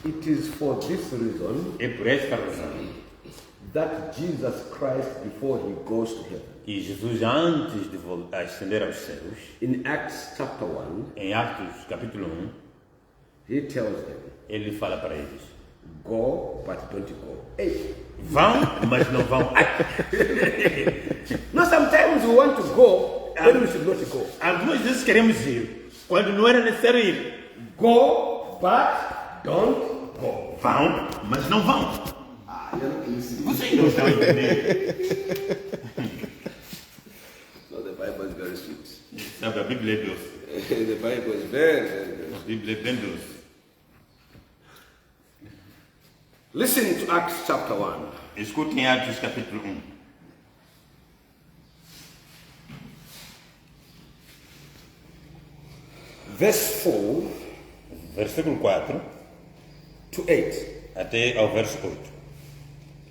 [SPEAKER 2] It is for this reason
[SPEAKER 1] É por esta razão
[SPEAKER 2] that Jesus Christ, before he goes to heaven,
[SPEAKER 1] que Jesus, antes de ascender aos céus,
[SPEAKER 2] in Acts chapter 1,
[SPEAKER 1] em Atos capítulo 1,
[SPEAKER 2] he tells them,
[SPEAKER 1] ele fala para eles,
[SPEAKER 2] go, but don't go. Hey.
[SPEAKER 1] vão, mas não vão.
[SPEAKER 2] No, sometimes we want to go when we should not go.
[SPEAKER 1] Algumas vezes queremos ir, quando não era necessário ir.
[SPEAKER 2] Go, but don't go.
[SPEAKER 1] Vão, mas não vão.
[SPEAKER 2] You're not listening.
[SPEAKER 1] Vocês não estão entendendo.
[SPEAKER 2] No, the Bible is very sweet.
[SPEAKER 1] Sabe, a Bíblia é doce.
[SPEAKER 2] The Bible is very, very, very
[SPEAKER 1] A Bíblia é bem doce.
[SPEAKER 2] Listen to Acts chapter 1.
[SPEAKER 1] Escutem Atos capítulo 1.
[SPEAKER 2] Verse 4
[SPEAKER 1] Versículo 4
[SPEAKER 2] to 8.
[SPEAKER 1] até ao verso 8.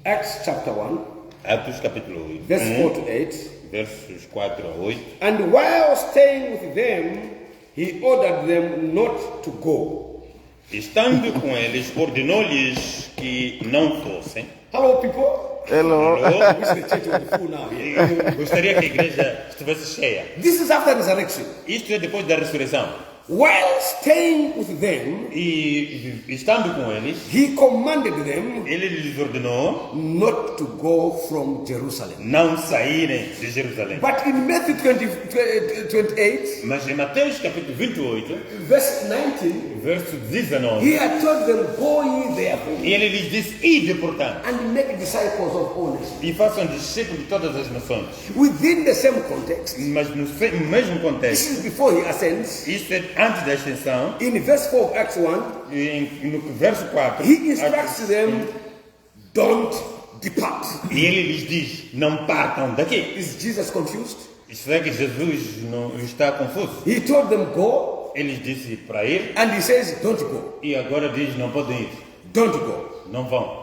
[SPEAKER 2] Acts chapter 1,
[SPEAKER 1] Atos capítulo 8.
[SPEAKER 2] verse 4 to 8.
[SPEAKER 1] Versos 4 a 8.
[SPEAKER 2] And while staying with them, he ordered them not to go.
[SPEAKER 1] Estando com eles, ordenou-lhes que não fossem.
[SPEAKER 2] Hello, people.
[SPEAKER 3] Hello.
[SPEAKER 1] Alô?
[SPEAKER 2] Wish the church was full now here.
[SPEAKER 1] Eu gostaria que a igreja estivesse cheia.
[SPEAKER 2] This is after resurrection.
[SPEAKER 1] Isto é depois da ressurreição.
[SPEAKER 2] While staying with them,
[SPEAKER 1] E estando com eles,
[SPEAKER 2] he commanded them
[SPEAKER 1] ele lhes ordenou
[SPEAKER 2] not to go from Jerusalem.
[SPEAKER 1] não saírem de Jerusalém.
[SPEAKER 2] But in Matthew 28,
[SPEAKER 1] Mas em Mateus capítulo 28,
[SPEAKER 2] verse 19,
[SPEAKER 1] verso 19,
[SPEAKER 2] he had told them, go ye therefore
[SPEAKER 1] ele lhes disse, ide, portanto,
[SPEAKER 2] and make disciples of all nations.
[SPEAKER 1] e façam discípulos de todas as nações.
[SPEAKER 2] Within the same context,
[SPEAKER 1] Mas no mesmo
[SPEAKER 2] this
[SPEAKER 1] contexto,
[SPEAKER 2] is before he ascends.
[SPEAKER 1] isto é antes da ascensão,
[SPEAKER 2] In verse 4 of Acts 1,
[SPEAKER 1] no verso 4,
[SPEAKER 2] he instructs them, don't depart.
[SPEAKER 1] e ele lhes diz, não partam daqui.
[SPEAKER 2] Is Jesus confused?
[SPEAKER 1] Isso é que Jesus não está confuso.
[SPEAKER 2] He told them, go,
[SPEAKER 1] Ele disse para ir,
[SPEAKER 2] and he says, don't go.
[SPEAKER 1] e agora diz, não podem ir.
[SPEAKER 2] Don't go.
[SPEAKER 1] Não vão.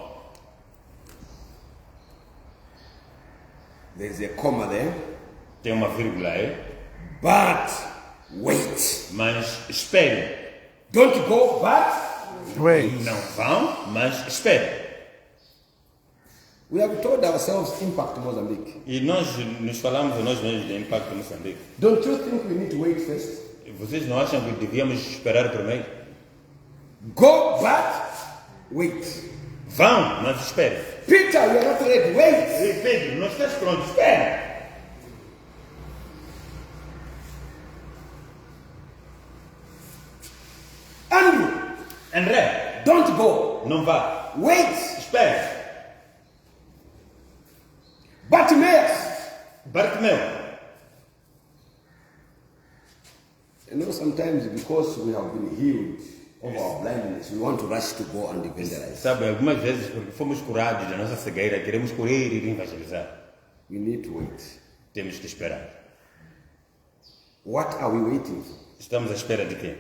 [SPEAKER 2] There's a comma there.
[SPEAKER 1] Tem uma vírgula aí.
[SPEAKER 2] But wait.
[SPEAKER 1] Mas esperem.
[SPEAKER 2] Don't go, but
[SPEAKER 3] Wait.
[SPEAKER 1] Não vão, mas esperem.
[SPEAKER 2] we have told ourselves Impact Mozambique.
[SPEAKER 1] E nós nos falamos a nós mesmos de Impacto Moçambique.
[SPEAKER 2] Don't you think we need to wait first?
[SPEAKER 1] Vocês não acham que devíamos esperar primeiro?
[SPEAKER 2] Go, but wait.
[SPEAKER 1] Vão, mas esperem.
[SPEAKER 2] Peter, you are not ready. Wait.
[SPEAKER 1] Ei, Pedro, não estás pronto? Espera.
[SPEAKER 2] Andrew,
[SPEAKER 1] André,
[SPEAKER 2] don't go.
[SPEAKER 1] não vá.
[SPEAKER 2] Wait.
[SPEAKER 1] Espera.
[SPEAKER 2] Bartimaeus.
[SPEAKER 1] Bartimeu.
[SPEAKER 2] You know, sometimes because we have been healed of our blindness, we want to rush to go and evangelize.
[SPEAKER 1] Sabe, algumas vezes, porque fomos curados da nossa cegueira, queremos correr e ir evangelizar.
[SPEAKER 2] We need to wait.
[SPEAKER 1] Temos que esperar.
[SPEAKER 2] What are we waiting for?
[SPEAKER 1] Estamos à espera de quê?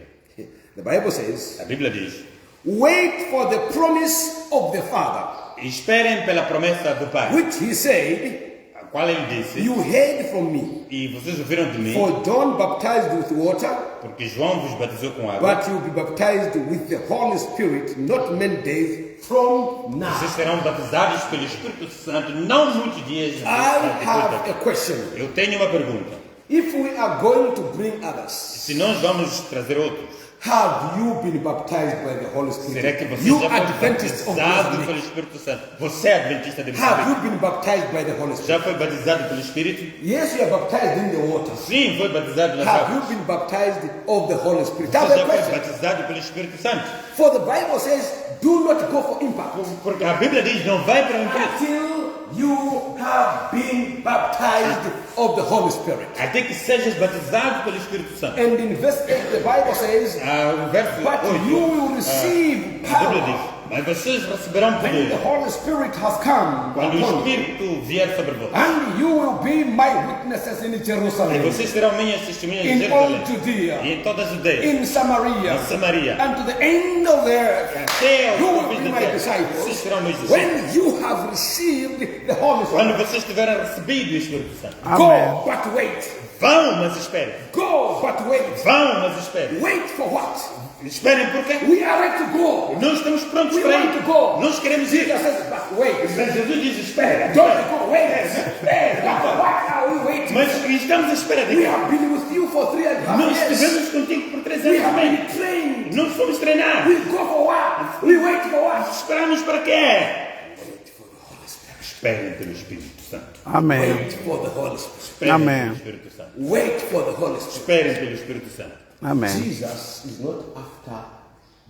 [SPEAKER 2] The Bible says,
[SPEAKER 1] A Bíblia diz,
[SPEAKER 2] wait for the promise of the Father,
[SPEAKER 1] esperem pela promessa do Pai,
[SPEAKER 2] which he said,
[SPEAKER 1] a qual ele disse,
[SPEAKER 2] you heard from me.
[SPEAKER 1] e vocês ouviram de mim,
[SPEAKER 2] For John baptized with water,
[SPEAKER 1] porque João vos batizou com água,
[SPEAKER 2] but you'll be baptized with the Holy Spirit not many days from now.
[SPEAKER 1] vocês serão batizados pelo Espírito Santo, não muitos dias
[SPEAKER 2] I
[SPEAKER 1] depois
[SPEAKER 2] have
[SPEAKER 1] daqui.
[SPEAKER 2] a question.
[SPEAKER 1] Eu tenho uma pergunta.
[SPEAKER 2] If we are going to bring others,
[SPEAKER 1] Se nós vamos trazer outros,
[SPEAKER 2] have you been baptized by the Holy
[SPEAKER 1] será que
[SPEAKER 2] Spirit?
[SPEAKER 1] você
[SPEAKER 2] You
[SPEAKER 1] já foi
[SPEAKER 2] Adventists of
[SPEAKER 1] batizado
[SPEAKER 2] Mozambique,
[SPEAKER 1] pelo Espírito Santo? Você é adventista de
[SPEAKER 2] have
[SPEAKER 1] Moçambique?
[SPEAKER 2] you been baptized by the Holy Spirit?
[SPEAKER 1] Já foi batizado pelo Espírito?
[SPEAKER 2] Yes, you are baptized in the water.
[SPEAKER 1] Sim, foi batizado nas
[SPEAKER 2] Have you
[SPEAKER 1] águas.
[SPEAKER 2] been baptized of the Holy Spirit?
[SPEAKER 1] Você
[SPEAKER 2] That's the
[SPEAKER 1] já foi
[SPEAKER 2] question.
[SPEAKER 1] batizado pelo Espírito Santo?
[SPEAKER 2] For the Bible says, do not go for impact
[SPEAKER 1] Porque a Bíblia diz, não vai para o impacto.
[SPEAKER 2] until you have been baptized of the Holy Spirit.
[SPEAKER 1] Até que sejas batizado pelo Espírito Santo.
[SPEAKER 2] And in verse 8, the Bible says,
[SPEAKER 1] O verso
[SPEAKER 2] but
[SPEAKER 1] 8,
[SPEAKER 2] you will receive
[SPEAKER 1] a Bíblia
[SPEAKER 2] power
[SPEAKER 1] diz, Mas vocês receberão
[SPEAKER 2] when the
[SPEAKER 1] poder
[SPEAKER 2] Holy Spirit has come
[SPEAKER 1] quando o
[SPEAKER 2] upon you,
[SPEAKER 1] Espírito vier sobre vocês.
[SPEAKER 2] and you will be my witnesses in
[SPEAKER 1] E
[SPEAKER 2] Jerusalem,
[SPEAKER 1] vocês serão minhas testemunhas em
[SPEAKER 2] in all
[SPEAKER 1] Jerusalém,
[SPEAKER 2] Judea,
[SPEAKER 1] e em toda a Judeia,
[SPEAKER 2] in Samaria,
[SPEAKER 1] em Samaria,
[SPEAKER 2] and to the end of the earth.
[SPEAKER 1] até aos
[SPEAKER 2] You will
[SPEAKER 1] confins
[SPEAKER 2] be
[SPEAKER 1] da
[SPEAKER 2] my
[SPEAKER 1] terra. Vocês
[SPEAKER 2] disciples
[SPEAKER 1] serão meus discípulos.
[SPEAKER 2] when you have received the Holy
[SPEAKER 1] Quando
[SPEAKER 2] Spirit.
[SPEAKER 1] vocês tiverem recebido o Espírito Santo.
[SPEAKER 3] Amen.
[SPEAKER 2] Go, but wait.
[SPEAKER 1] Vão, mas esperem.
[SPEAKER 2] Go, but wait.
[SPEAKER 1] Vão, mas esperem.
[SPEAKER 2] Wait for what?
[SPEAKER 1] Esperem porque
[SPEAKER 2] We are ready to go.
[SPEAKER 1] nós estamos prontos
[SPEAKER 2] We
[SPEAKER 1] para
[SPEAKER 2] want to
[SPEAKER 1] ir.
[SPEAKER 2] go.
[SPEAKER 1] Nós queremos ir.
[SPEAKER 2] Jesus says, but wait.
[SPEAKER 1] Mas Jesus diz, espera.
[SPEAKER 2] Don't go, wait. Wait. What are we waiting?
[SPEAKER 1] Mas estamos à espera de
[SPEAKER 2] We
[SPEAKER 1] quê?
[SPEAKER 2] have been with you for 3.5
[SPEAKER 1] Nós
[SPEAKER 2] years.
[SPEAKER 1] estivemos contigo por 3
[SPEAKER 2] We
[SPEAKER 1] anos
[SPEAKER 2] have
[SPEAKER 1] também.
[SPEAKER 2] been trained.
[SPEAKER 1] Nós fomos treinar.
[SPEAKER 2] We go for what? We wait for what?
[SPEAKER 1] Esperamos para quê? Esperem pelo Espírito Santo.
[SPEAKER 3] Amen.
[SPEAKER 2] Wait for the Holy Spirit.
[SPEAKER 1] Esperem
[SPEAKER 3] Amém.
[SPEAKER 1] pelo Espírito Santo.
[SPEAKER 2] Wait for the Holy Spirit.
[SPEAKER 1] Esperem pelo Espírito Santo.
[SPEAKER 3] Amen.
[SPEAKER 2] Jesus is not after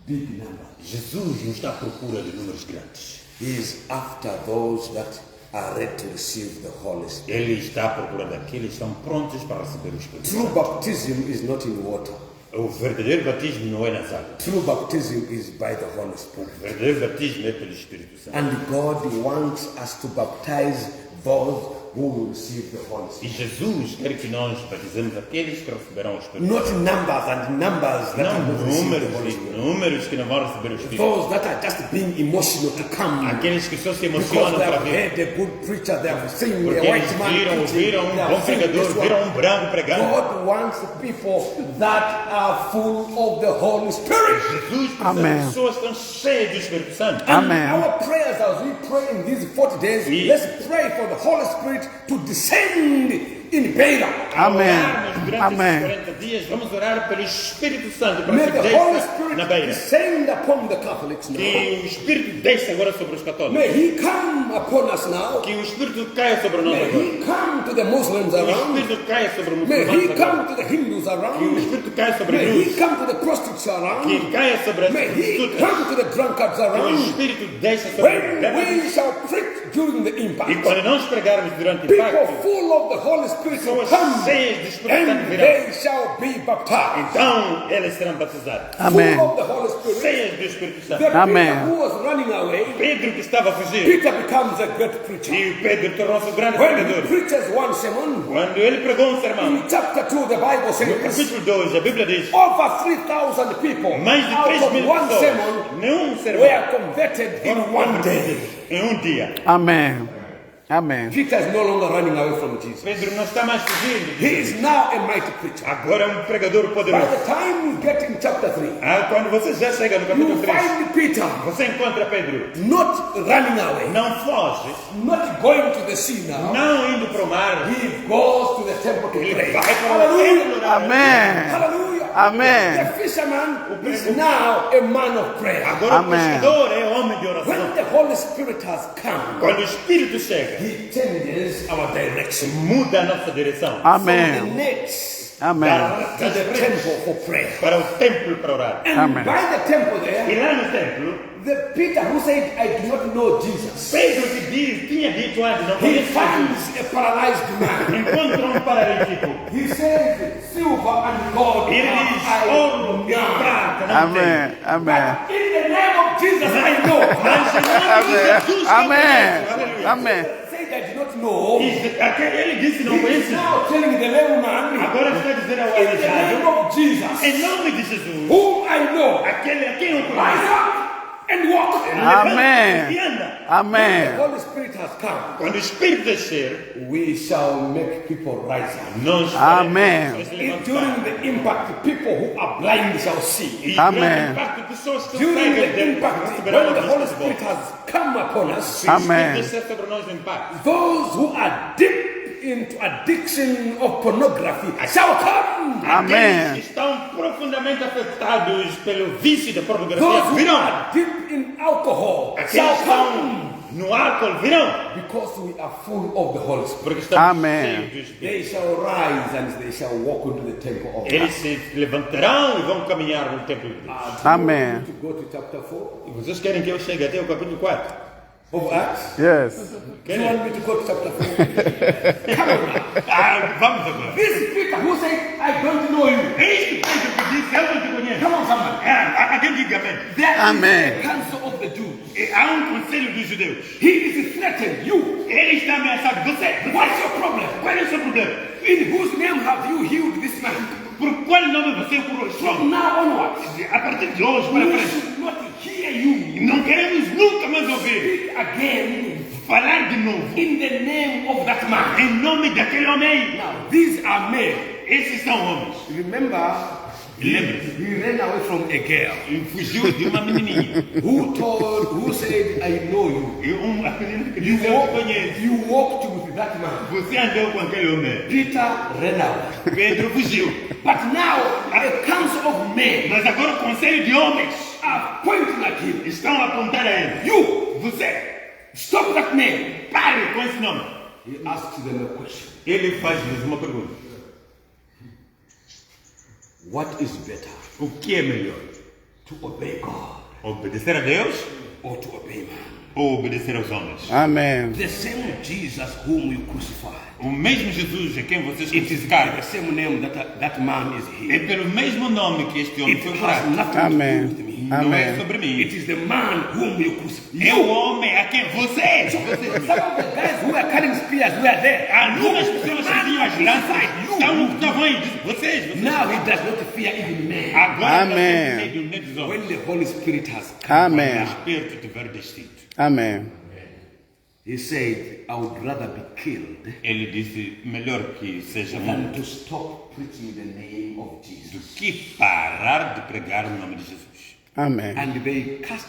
[SPEAKER 2] big numbers.
[SPEAKER 1] Jesus não está à procura de números grandes.
[SPEAKER 2] He is after those that are ready to receive the Holy Spirit.
[SPEAKER 1] Ele está à procura daqueles que estão prontos para receber o Espírito
[SPEAKER 2] True
[SPEAKER 1] Santo.
[SPEAKER 2] baptism is not in water.
[SPEAKER 1] O verdadeiro batismo não é nas águas.
[SPEAKER 2] True baptism is by the Holy Spirit.
[SPEAKER 1] O verdadeiro batismo é pelo Espírito Santo.
[SPEAKER 2] And God wants us to baptize those who will receive the Holy
[SPEAKER 1] E
[SPEAKER 2] Spirit.
[SPEAKER 1] Jesus quer que nós batizemos aqueles que receberão o Espírito Santo.
[SPEAKER 2] Not numbers and numbers that
[SPEAKER 1] Não
[SPEAKER 2] will receive the
[SPEAKER 1] números
[SPEAKER 2] Holy
[SPEAKER 1] e
[SPEAKER 2] Spirit.
[SPEAKER 1] números que não vão receber o Espírito.
[SPEAKER 2] Those that are just being emotional to come.
[SPEAKER 1] Aqueles que só se
[SPEAKER 2] Because
[SPEAKER 1] emocionam
[SPEAKER 2] they
[SPEAKER 1] para
[SPEAKER 2] have
[SPEAKER 1] ver.
[SPEAKER 2] heard a good preacher, they have seen a
[SPEAKER 1] Porque eles
[SPEAKER 2] white man
[SPEAKER 1] viram
[SPEAKER 2] preaching,
[SPEAKER 1] um
[SPEAKER 2] they
[SPEAKER 1] bom
[SPEAKER 2] have seen
[SPEAKER 1] pregador,
[SPEAKER 2] this one.
[SPEAKER 1] viram um branco pregando.
[SPEAKER 2] God wants people that are full of the Holy Spirit.
[SPEAKER 1] Jesus precisa
[SPEAKER 3] Amém.
[SPEAKER 1] de pessoas que estão cheias do Espírito Santo.
[SPEAKER 3] Amen.
[SPEAKER 2] Our prayers as we pray in these 40 days,
[SPEAKER 1] E-
[SPEAKER 2] let's pray for the Holy Spirit to descend in Beira.
[SPEAKER 1] Ao
[SPEAKER 3] Amém.
[SPEAKER 1] orarmos durante
[SPEAKER 3] Amém.
[SPEAKER 1] esses 40 dias, vamos orar pelo Espírito Santo para
[SPEAKER 2] May
[SPEAKER 1] que
[SPEAKER 2] the Holy
[SPEAKER 1] desça na
[SPEAKER 2] Spirit
[SPEAKER 1] beira.
[SPEAKER 2] descend upon the Catholics now.
[SPEAKER 1] Que o Espírito desça agora sobre os católicos.
[SPEAKER 2] May He come upon us now.
[SPEAKER 1] Que o Espírito caia sobre nós
[SPEAKER 2] May
[SPEAKER 1] agora.
[SPEAKER 2] He come to the Muslims
[SPEAKER 1] Que o
[SPEAKER 2] around.
[SPEAKER 1] Espírito caia sobre os
[SPEAKER 2] May He
[SPEAKER 1] muçulmanos agora.
[SPEAKER 2] come to the Hindus
[SPEAKER 1] Que o
[SPEAKER 2] around.
[SPEAKER 1] Espírito caia sobre
[SPEAKER 2] May
[SPEAKER 1] a
[SPEAKER 2] He
[SPEAKER 1] luz.
[SPEAKER 2] come to the prostitutes around.
[SPEAKER 1] Que caia sobre as
[SPEAKER 2] May He
[SPEAKER 1] prostitutas.
[SPEAKER 2] come to the drunkards
[SPEAKER 1] Que o
[SPEAKER 2] around.
[SPEAKER 1] Espírito desça sobre os
[SPEAKER 2] When
[SPEAKER 1] bêbados.
[SPEAKER 2] we shall preach during the
[SPEAKER 1] E
[SPEAKER 2] impact,
[SPEAKER 1] quando nós pregarmos durante o
[SPEAKER 2] people
[SPEAKER 1] impacto,
[SPEAKER 2] full of the Holy Spirit will
[SPEAKER 1] pessoas
[SPEAKER 2] come,
[SPEAKER 1] cheias do Espírito Santo
[SPEAKER 2] and
[SPEAKER 1] virão.
[SPEAKER 2] they shall be baptized.
[SPEAKER 1] Então eles serão batizados.
[SPEAKER 3] Amen.
[SPEAKER 2] Full of the Holy Spirit.
[SPEAKER 1] Cheias do Espírito
[SPEAKER 2] The
[SPEAKER 1] Santo.
[SPEAKER 3] Amen.
[SPEAKER 2] Peter who was running away,
[SPEAKER 1] Pedro que estava a fugir.
[SPEAKER 2] Peter becomes a great preacher.
[SPEAKER 1] E o Pedro tornou-se um grande
[SPEAKER 2] When he
[SPEAKER 1] pregador.
[SPEAKER 2] preaches one sermon,
[SPEAKER 1] Quando ele pregou um sermão,
[SPEAKER 2] in chapter 2 the Bible
[SPEAKER 1] no
[SPEAKER 2] says,
[SPEAKER 1] capítulo 2, a Bíblia diz:
[SPEAKER 2] over 3,000 people
[SPEAKER 1] mais de
[SPEAKER 2] out
[SPEAKER 1] 3
[SPEAKER 2] of
[SPEAKER 1] mil
[SPEAKER 2] one
[SPEAKER 1] pessoas,
[SPEAKER 2] sermon
[SPEAKER 1] num sermão,
[SPEAKER 2] were converted in
[SPEAKER 1] foram
[SPEAKER 2] one day.
[SPEAKER 1] convertidas em um dia.
[SPEAKER 3] Amen. Amen.
[SPEAKER 2] Peter is no longer running away from Jesus.
[SPEAKER 1] Pedro não está mais fugindo.
[SPEAKER 2] He is now a mighty preacher.
[SPEAKER 1] Agora é um pregador
[SPEAKER 2] By
[SPEAKER 1] poderoso.
[SPEAKER 2] the time we get in chapter 3,
[SPEAKER 1] Quando você já chega no
[SPEAKER 2] you
[SPEAKER 1] capítulo 3,
[SPEAKER 2] find Peter
[SPEAKER 1] você encontra Pedro.
[SPEAKER 2] not running away,
[SPEAKER 1] Não foge,
[SPEAKER 2] not going to the sea now.
[SPEAKER 1] não indo para o mar.
[SPEAKER 2] He goes to the temple to
[SPEAKER 1] Ele
[SPEAKER 2] pray.
[SPEAKER 1] vai para o
[SPEAKER 2] Hallelujah.
[SPEAKER 1] templo.
[SPEAKER 3] Amen.
[SPEAKER 2] Hallelujah.
[SPEAKER 3] Amen.
[SPEAKER 2] The fisherman is now a man of prayer.
[SPEAKER 1] Agora o
[SPEAKER 3] Amém.
[SPEAKER 1] pescador é homem de oração.
[SPEAKER 2] When the Holy Spirit has come,
[SPEAKER 1] Quando o Espírito chega,
[SPEAKER 2] He changes our direction
[SPEAKER 1] muda a nossa direção
[SPEAKER 2] from the
[SPEAKER 3] Amen.
[SPEAKER 2] nets
[SPEAKER 3] Amen.
[SPEAKER 2] to the temple for prayer.
[SPEAKER 1] para o templo para orar.
[SPEAKER 2] And
[SPEAKER 3] Amen.
[SPEAKER 2] by the temple
[SPEAKER 1] E
[SPEAKER 2] there,
[SPEAKER 1] lá no templo,
[SPEAKER 2] the Peter who said, I do not know Jesus,
[SPEAKER 1] Pedro que tinha dito antes, não
[SPEAKER 2] he
[SPEAKER 1] conheço Jesus,
[SPEAKER 2] finds a paralyzed man.
[SPEAKER 1] encontra um paralítico.
[SPEAKER 2] He says, silver and gold
[SPEAKER 1] Ele
[SPEAKER 2] have
[SPEAKER 1] diz,
[SPEAKER 2] I
[SPEAKER 1] ouro e
[SPEAKER 2] none.
[SPEAKER 1] prata não tem.
[SPEAKER 3] Amen. Amen.
[SPEAKER 2] In the name of Jesus, I know.
[SPEAKER 1] Mas em nome de Jesus, eu
[SPEAKER 3] Amen.
[SPEAKER 1] conheço. Aleluia.
[SPEAKER 3] Amen.
[SPEAKER 2] Said I do not know.
[SPEAKER 1] Ele disse não
[SPEAKER 2] He's
[SPEAKER 1] conhece.
[SPEAKER 2] now telling the lame man,
[SPEAKER 1] Agora está dizendo ao
[SPEAKER 2] in the name
[SPEAKER 1] aleijado,
[SPEAKER 2] of Jesus,
[SPEAKER 1] em nome de Jesus,
[SPEAKER 2] whom I know,
[SPEAKER 1] aquele a quem eu
[SPEAKER 2] rise
[SPEAKER 1] conheço,
[SPEAKER 2] up and walk.
[SPEAKER 3] Amen.
[SPEAKER 1] e anda.
[SPEAKER 2] The
[SPEAKER 3] Amen.
[SPEAKER 2] Holy Spirit has come.
[SPEAKER 1] Quando o Espírito descer,
[SPEAKER 2] We shall make people rise up.
[SPEAKER 1] nós
[SPEAKER 3] Amém.
[SPEAKER 1] faremos pessoas
[SPEAKER 2] And
[SPEAKER 1] levantar.
[SPEAKER 2] during the impact, people who are blind shall see.
[SPEAKER 1] E
[SPEAKER 3] Amém.
[SPEAKER 1] grande parte de pessoas que
[SPEAKER 2] During
[SPEAKER 1] saem
[SPEAKER 2] the impact,
[SPEAKER 1] receberão
[SPEAKER 2] when the
[SPEAKER 1] a
[SPEAKER 2] Holy
[SPEAKER 1] vista de
[SPEAKER 2] Spirit
[SPEAKER 1] volta.
[SPEAKER 2] has come upon us,
[SPEAKER 3] Amen.
[SPEAKER 1] Descer sobre nós o impacto.
[SPEAKER 2] those who are deep into addiction of pornography shall come.
[SPEAKER 3] Amen.
[SPEAKER 1] Aqueles que estão profundamente afetados pelo vício da pornografia
[SPEAKER 2] Those who
[SPEAKER 1] virão.
[SPEAKER 2] are deep in alcohol
[SPEAKER 1] Aqueles
[SPEAKER 2] shall
[SPEAKER 1] que
[SPEAKER 2] come.
[SPEAKER 1] estão no álcool virão.
[SPEAKER 2] Because we are full of the Holy Spirit.
[SPEAKER 1] Porque estamos
[SPEAKER 3] Amém.
[SPEAKER 1] cheios do Espírito.
[SPEAKER 2] They shall rise and they shall walk into the temple of
[SPEAKER 1] Eles
[SPEAKER 2] God.
[SPEAKER 1] se levantarão e vão caminhar no templo de Deus.
[SPEAKER 3] Amen.
[SPEAKER 2] To go to chapter 4
[SPEAKER 1] E vocês querem que eu chegue até o capítulo 4?
[SPEAKER 2] of Acts.
[SPEAKER 3] Yes.
[SPEAKER 2] Do you want me to go to chapter 4? Come on now.
[SPEAKER 1] Vamos agora.
[SPEAKER 2] This Peter who said, I don't know you.
[SPEAKER 1] Eis que Pedro que disse, eu não te conheço.
[SPEAKER 2] Come on, somebody.
[SPEAKER 1] Alguém diga amém.
[SPEAKER 2] There is
[SPEAKER 3] Amen.
[SPEAKER 2] the council of the Jews.
[SPEAKER 1] Há conselho dos judeus.
[SPEAKER 2] He is threatening you.
[SPEAKER 1] Ele está ameaçando você.
[SPEAKER 2] What's your problem?
[SPEAKER 1] Qual é o seu problema?
[SPEAKER 2] In whose name have you healed this man?
[SPEAKER 1] Por qual nome você curou esse
[SPEAKER 2] From
[SPEAKER 1] homem?
[SPEAKER 2] now onwards,
[SPEAKER 1] A partir de hoje para
[SPEAKER 2] we
[SPEAKER 1] frente.
[SPEAKER 2] should not hear you
[SPEAKER 1] Não queremos nunca mais ouvir
[SPEAKER 2] speak again
[SPEAKER 1] falar de novo
[SPEAKER 2] in the name of that man.
[SPEAKER 1] em nome daquele homem.
[SPEAKER 2] Now, these are men.
[SPEAKER 1] Esses são homens.
[SPEAKER 2] Remember,
[SPEAKER 1] Lembre-se,
[SPEAKER 2] he ran away from a girl
[SPEAKER 1] ele fugiu de uma menininha.
[SPEAKER 2] who said, I know you.
[SPEAKER 1] E uma menina que disse, eu te conheço.
[SPEAKER 2] You walked with that man.
[SPEAKER 1] Você andou com aquele homem.
[SPEAKER 2] Peter ran away.
[SPEAKER 1] Pedro fugiu.
[SPEAKER 2] But now, a council of men
[SPEAKER 1] Mas agora o conselho de homens
[SPEAKER 2] are pointing at him.
[SPEAKER 1] estão a apontar a ele.
[SPEAKER 2] You,
[SPEAKER 1] Você,
[SPEAKER 2] stop that man.
[SPEAKER 1] pare com esse nome.
[SPEAKER 2] He asked them a question.
[SPEAKER 1] Ele faz-lhes uma pergunta.
[SPEAKER 2] What is better,
[SPEAKER 1] O que é melhor?
[SPEAKER 2] to obey God
[SPEAKER 1] Obedecer a Deus
[SPEAKER 2] or to obey man?
[SPEAKER 1] ou obedecer aos homens?
[SPEAKER 3] Amen.
[SPEAKER 2] The same Jesus whom you crucified.
[SPEAKER 1] O mesmo Jesus a quem vocês
[SPEAKER 2] It is
[SPEAKER 1] crucificaram
[SPEAKER 2] the same name that man is
[SPEAKER 1] é
[SPEAKER 2] here.
[SPEAKER 1] pelo mesmo nome que este homem
[SPEAKER 2] It
[SPEAKER 1] foi
[SPEAKER 2] has
[SPEAKER 1] curado.
[SPEAKER 2] nothing to do
[SPEAKER 3] Amen.
[SPEAKER 2] with me.
[SPEAKER 1] Não é
[SPEAKER 3] Amen.
[SPEAKER 1] sobre mim.
[SPEAKER 2] It is the man whom you crucified.
[SPEAKER 1] É o homem a quem você.
[SPEAKER 2] Some of the guys who are carrying spears were there.
[SPEAKER 1] Algumas pessoas que tinham as lanças estavam aí. Vocês.
[SPEAKER 2] Now he does not fear even men.
[SPEAKER 1] Agora
[SPEAKER 3] Amém.
[SPEAKER 1] está sem medo dos homens.
[SPEAKER 2] When the Holy Spirit has come,
[SPEAKER 1] O
[SPEAKER 3] Amen.
[SPEAKER 1] Espírito tiver descido.
[SPEAKER 3] Amen.
[SPEAKER 2] he said, I would rather be killed
[SPEAKER 1] Ele disse, melhor que seja
[SPEAKER 2] than
[SPEAKER 1] morto
[SPEAKER 2] to stop preaching the name of
[SPEAKER 1] do
[SPEAKER 2] Jesus.
[SPEAKER 1] que parar de pregar o nome de Jesus.
[SPEAKER 3] Amen.
[SPEAKER 2] And they cast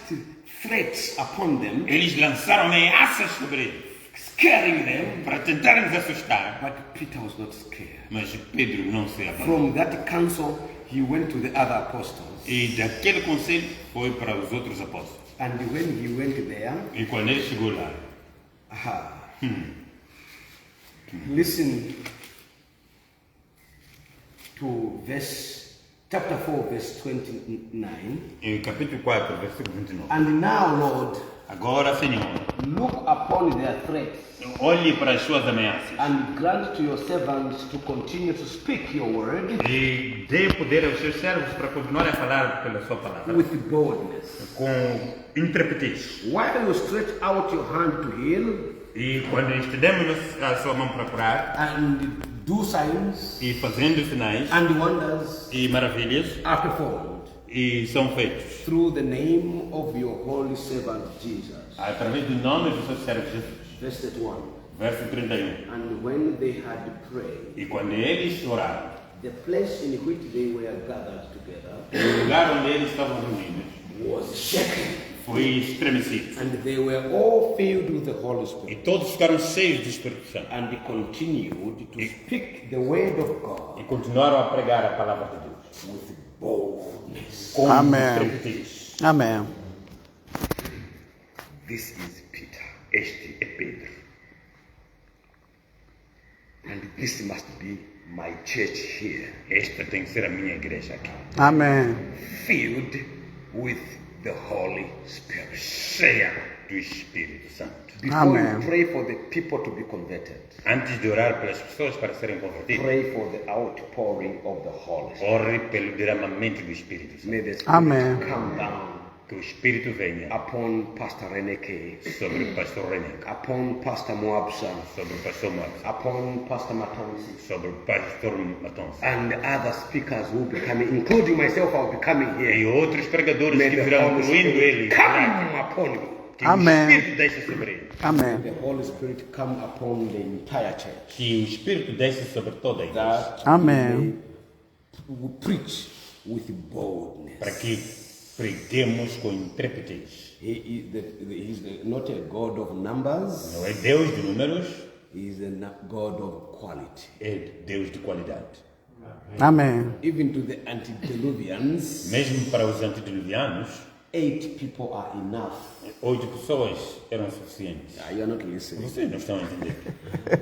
[SPEAKER 2] threats upon them,
[SPEAKER 1] Eles lançaram ameaças sobre ele
[SPEAKER 2] scaring them.
[SPEAKER 1] para tentar nos assustar.
[SPEAKER 2] But Peter was not scared.
[SPEAKER 1] Mas Pedro não se abandonou.
[SPEAKER 2] From that council, he went to the other apostles.
[SPEAKER 1] E daquele conselho foi para os outros apóstolos.
[SPEAKER 2] And when he went there,
[SPEAKER 1] E quando ele chegou lá,
[SPEAKER 2] listen to chapter 4, verse 29.
[SPEAKER 1] em capítulo 4, versículo 29.
[SPEAKER 2] And now, Lord,
[SPEAKER 1] Agora, Senhor,
[SPEAKER 2] look upon their threats
[SPEAKER 1] olhe para as suas ameaças
[SPEAKER 2] and grant to your servants to continue to speak your word
[SPEAKER 1] e dê poder aos seus servos para continuarem a falar pela sua palavra
[SPEAKER 2] with boldness.
[SPEAKER 1] com intrepidez.
[SPEAKER 2] While you stretch out your hand to heal
[SPEAKER 1] E quando estendemos a sua mão para curar
[SPEAKER 2] and do signs
[SPEAKER 1] e fazendo sinais
[SPEAKER 2] and wonders
[SPEAKER 1] e maravilhas
[SPEAKER 2] are performed
[SPEAKER 1] e são feitos
[SPEAKER 2] through the name of your holy servant Jesus.
[SPEAKER 1] através do nome do seu servo Jesus.
[SPEAKER 2] Verse 31.
[SPEAKER 1] Verso 31.
[SPEAKER 2] And when they had prayed,
[SPEAKER 1] E quando eles oraram,
[SPEAKER 2] the place in which they were gathered together
[SPEAKER 1] o lugar onde eles estavam reunidos
[SPEAKER 2] was shaken,
[SPEAKER 1] foi estremecido.
[SPEAKER 2] and they were all filled with the Holy
[SPEAKER 1] E
[SPEAKER 2] Spirit.
[SPEAKER 1] todos ficaram cheios do Espírito Santo.
[SPEAKER 2] And they continued to speak the word of God
[SPEAKER 1] E continuaram a pregar a palavra de Deus.
[SPEAKER 2] with boldness.
[SPEAKER 1] Com
[SPEAKER 3] Amém.
[SPEAKER 1] intrepidez.
[SPEAKER 3] Amen.
[SPEAKER 1] This is Peter. Este é Pedro.
[SPEAKER 2] And this must be my church here,
[SPEAKER 1] Esta tem que ser a minha igreja aqui.
[SPEAKER 3] Amen.
[SPEAKER 2] filled with the Holy Spirit.
[SPEAKER 1] Cheia do Espírito Santo.
[SPEAKER 2] Before
[SPEAKER 3] Amen.
[SPEAKER 2] you pray for the people to be converted,
[SPEAKER 1] Antes de orar pelas pessoas para serem convertidas,
[SPEAKER 2] pray for the outpouring of the Holy Spirit.
[SPEAKER 1] ore pelo derramamento do Espírito Santo.
[SPEAKER 2] May the Spirit
[SPEAKER 3] Amen.
[SPEAKER 2] come down
[SPEAKER 1] Que o Espírito venha
[SPEAKER 2] upon Pastor Reneke,
[SPEAKER 1] sobre o pastor René,
[SPEAKER 2] upon Pastor Moabsa,
[SPEAKER 1] sobre o pastor Marcos,
[SPEAKER 2] upon Pastor Matansi,
[SPEAKER 1] sobre o pastor Matonça.
[SPEAKER 2] and other speakers who will be coming, including myself, I'll be coming
[SPEAKER 1] E
[SPEAKER 2] here.
[SPEAKER 1] outros pregadores
[SPEAKER 2] May
[SPEAKER 1] que
[SPEAKER 2] the
[SPEAKER 1] virão,
[SPEAKER 2] Holy
[SPEAKER 1] incluindo ele.
[SPEAKER 2] Spirit come upon you.
[SPEAKER 1] Que
[SPEAKER 3] Amém.
[SPEAKER 1] o Espírito desce sobre ele.
[SPEAKER 3] Amen.
[SPEAKER 2] The Holy Spirit come upon the entire church.
[SPEAKER 1] Que o Espírito desce sobre toda a igreja.
[SPEAKER 2] That
[SPEAKER 3] Amen.
[SPEAKER 2] we preach with boldness.
[SPEAKER 1] Para que preguemos com intrepidez.
[SPEAKER 2] He's not a God of numbers,
[SPEAKER 1] Não é Deus de números,
[SPEAKER 2] he's a God of quality.
[SPEAKER 1] é Deus de qualidade.
[SPEAKER 3] Amen.
[SPEAKER 2] Even to the antediluvians,
[SPEAKER 1] Mesmo para os antediluvianos,
[SPEAKER 2] 8 people are enough.
[SPEAKER 1] 8 pessoas eram suficientes.
[SPEAKER 2] You are not listening.
[SPEAKER 1] Vocês não estão a entender.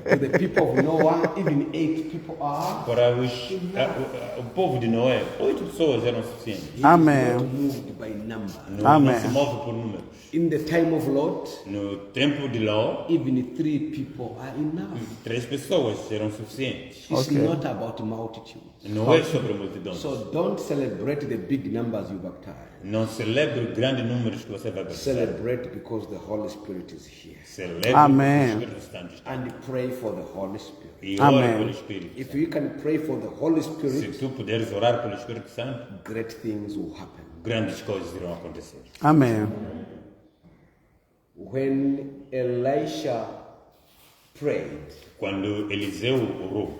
[SPEAKER 2] To the people of Noah, even 8 people are.
[SPEAKER 1] Para o povo de Noé, 8 pessoas eram suficientes.
[SPEAKER 3] Amen.
[SPEAKER 2] Moved by number.
[SPEAKER 3] Amen.
[SPEAKER 1] se move por números.
[SPEAKER 2] In the time of Lot,
[SPEAKER 1] No tempo de Ló,
[SPEAKER 2] even 3 people are enough.
[SPEAKER 1] 3 pessoas eram suficientes.
[SPEAKER 2] It's
[SPEAKER 3] Okay.
[SPEAKER 2] not about multitude.
[SPEAKER 1] Não é sobre multidões.
[SPEAKER 2] So don't celebrate the big numbers you baptize.
[SPEAKER 1] Não celebre grandes números que você vai batizar.
[SPEAKER 2] Celebrate because the Holy Spirit is here.
[SPEAKER 1] Celebre
[SPEAKER 3] Amém.
[SPEAKER 1] o Espírito Santo está.
[SPEAKER 2] And pray for the Holy Spirit.
[SPEAKER 1] E ore
[SPEAKER 3] Amém.
[SPEAKER 1] pelo Espírito.
[SPEAKER 2] If you can pray for the Holy
[SPEAKER 1] Se
[SPEAKER 2] Spirit,
[SPEAKER 1] tu puderes orar pelo Espírito Santo,
[SPEAKER 2] great things will happen.
[SPEAKER 1] grandes coisas irão acontecer.
[SPEAKER 3] Amen.
[SPEAKER 2] When Elisha prayed,
[SPEAKER 1] Quando Eliseu orou,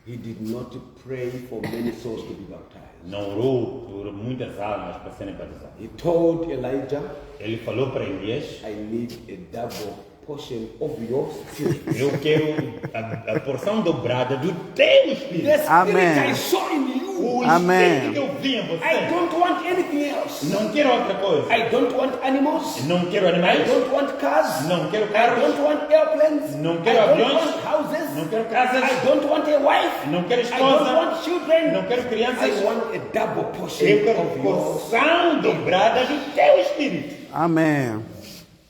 [SPEAKER 2] he did not pray for many souls to be baptized.
[SPEAKER 1] não orou por muitas almas para serem batizadas.
[SPEAKER 2] He told Elijah,
[SPEAKER 1] Ele falou para Elias:
[SPEAKER 2] I need a double portion of your spirit.
[SPEAKER 1] eu quero a porção dobrada do teu Espírito.
[SPEAKER 2] The spirit
[SPEAKER 3] Amen.
[SPEAKER 2] I saw in you.
[SPEAKER 1] O
[SPEAKER 3] Amém.
[SPEAKER 1] Espírito que eu vi em
[SPEAKER 2] I
[SPEAKER 1] você.
[SPEAKER 2] don't want anything else.
[SPEAKER 1] Não quero outra coisa.
[SPEAKER 2] I don't want animals.
[SPEAKER 1] Não quero
[SPEAKER 2] I
[SPEAKER 1] animais.
[SPEAKER 2] don't want cars.
[SPEAKER 1] Não quero
[SPEAKER 2] I
[SPEAKER 1] carros.
[SPEAKER 2] don't want airplanes.
[SPEAKER 1] Não
[SPEAKER 2] I
[SPEAKER 1] quero
[SPEAKER 2] don't
[SPEAKER 1] aviões.
[SPEAKER 2] want houses.
[SPEAKER 1] Não quero casas.
[SPEAKER 2] I don't want a wife.
[SPEAKER 1] Não quero
[SPEAKER 2] I don't
[SPEAKER 1] esposa.
[SPEAKER 2] want children.
[SPEAKER 1] Não quero crianças.
[SPEAKER 2] I want a double portion
[SPEAKER 1] Eu quero
[SPEAKER 2] of yours.
[SPEAKER 1] porção dobrada do teu Espírito.
[SPEAKER 3] Amen.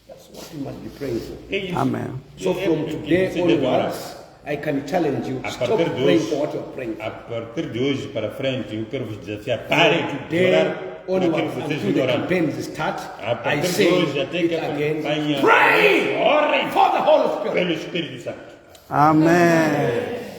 [SPEAKER 2] That's what you must be praying for.
[SPEAKER 1] É isso.
[SPEAKER 3] Amen.
[SPEAKER 2] So
[SPEAKER 1] É
[SPEAKER 2] from
[SPEAKER 1] o que
[SPEAKER 2] today
[SPEAKER 1] você deve orar.
[SPEAKER 2] onwards, I can challenge you.
[SPEAKER 1] A
[SPEAKER 2] Stop
[SPEAKER 1] partir de
[SPEAKER 2] praying
[SPEAKER 1] hoje,
[SPEAKER 2] for what you're praying for.
[SPEAKER 1] a partir de hoje para frente, eu quero vos desafiar. Parem de
[SPEAKER 2] Today
[SPEAKER 1] orar por aquilo
[SPEAKER 2] onwards,
[SPEAKER 1] que vocês
[SPEAKER 2] until the
[SPEAKER 1] vão orar.
[SPEAKER 2] campaigns start,
[SPEAKER 1] A
[SPEAKER 2] I
[SPEAKER 1] partir de
[SPEAKER 2] say
[SPEAKER 1] hoje, até que
[SPEAKER 2] it
[SPEAKER 1] a
[SPEAKER 2] again.
[SPEAKER 1] campanha
[SPEAKER 2] Pray
[SPEAKER 1] orem
[SPEAKER 2] for the Holy Spirit.
[SPEAKER 1] pelo Espírito Santo.
[SPEAKER 3] Amen.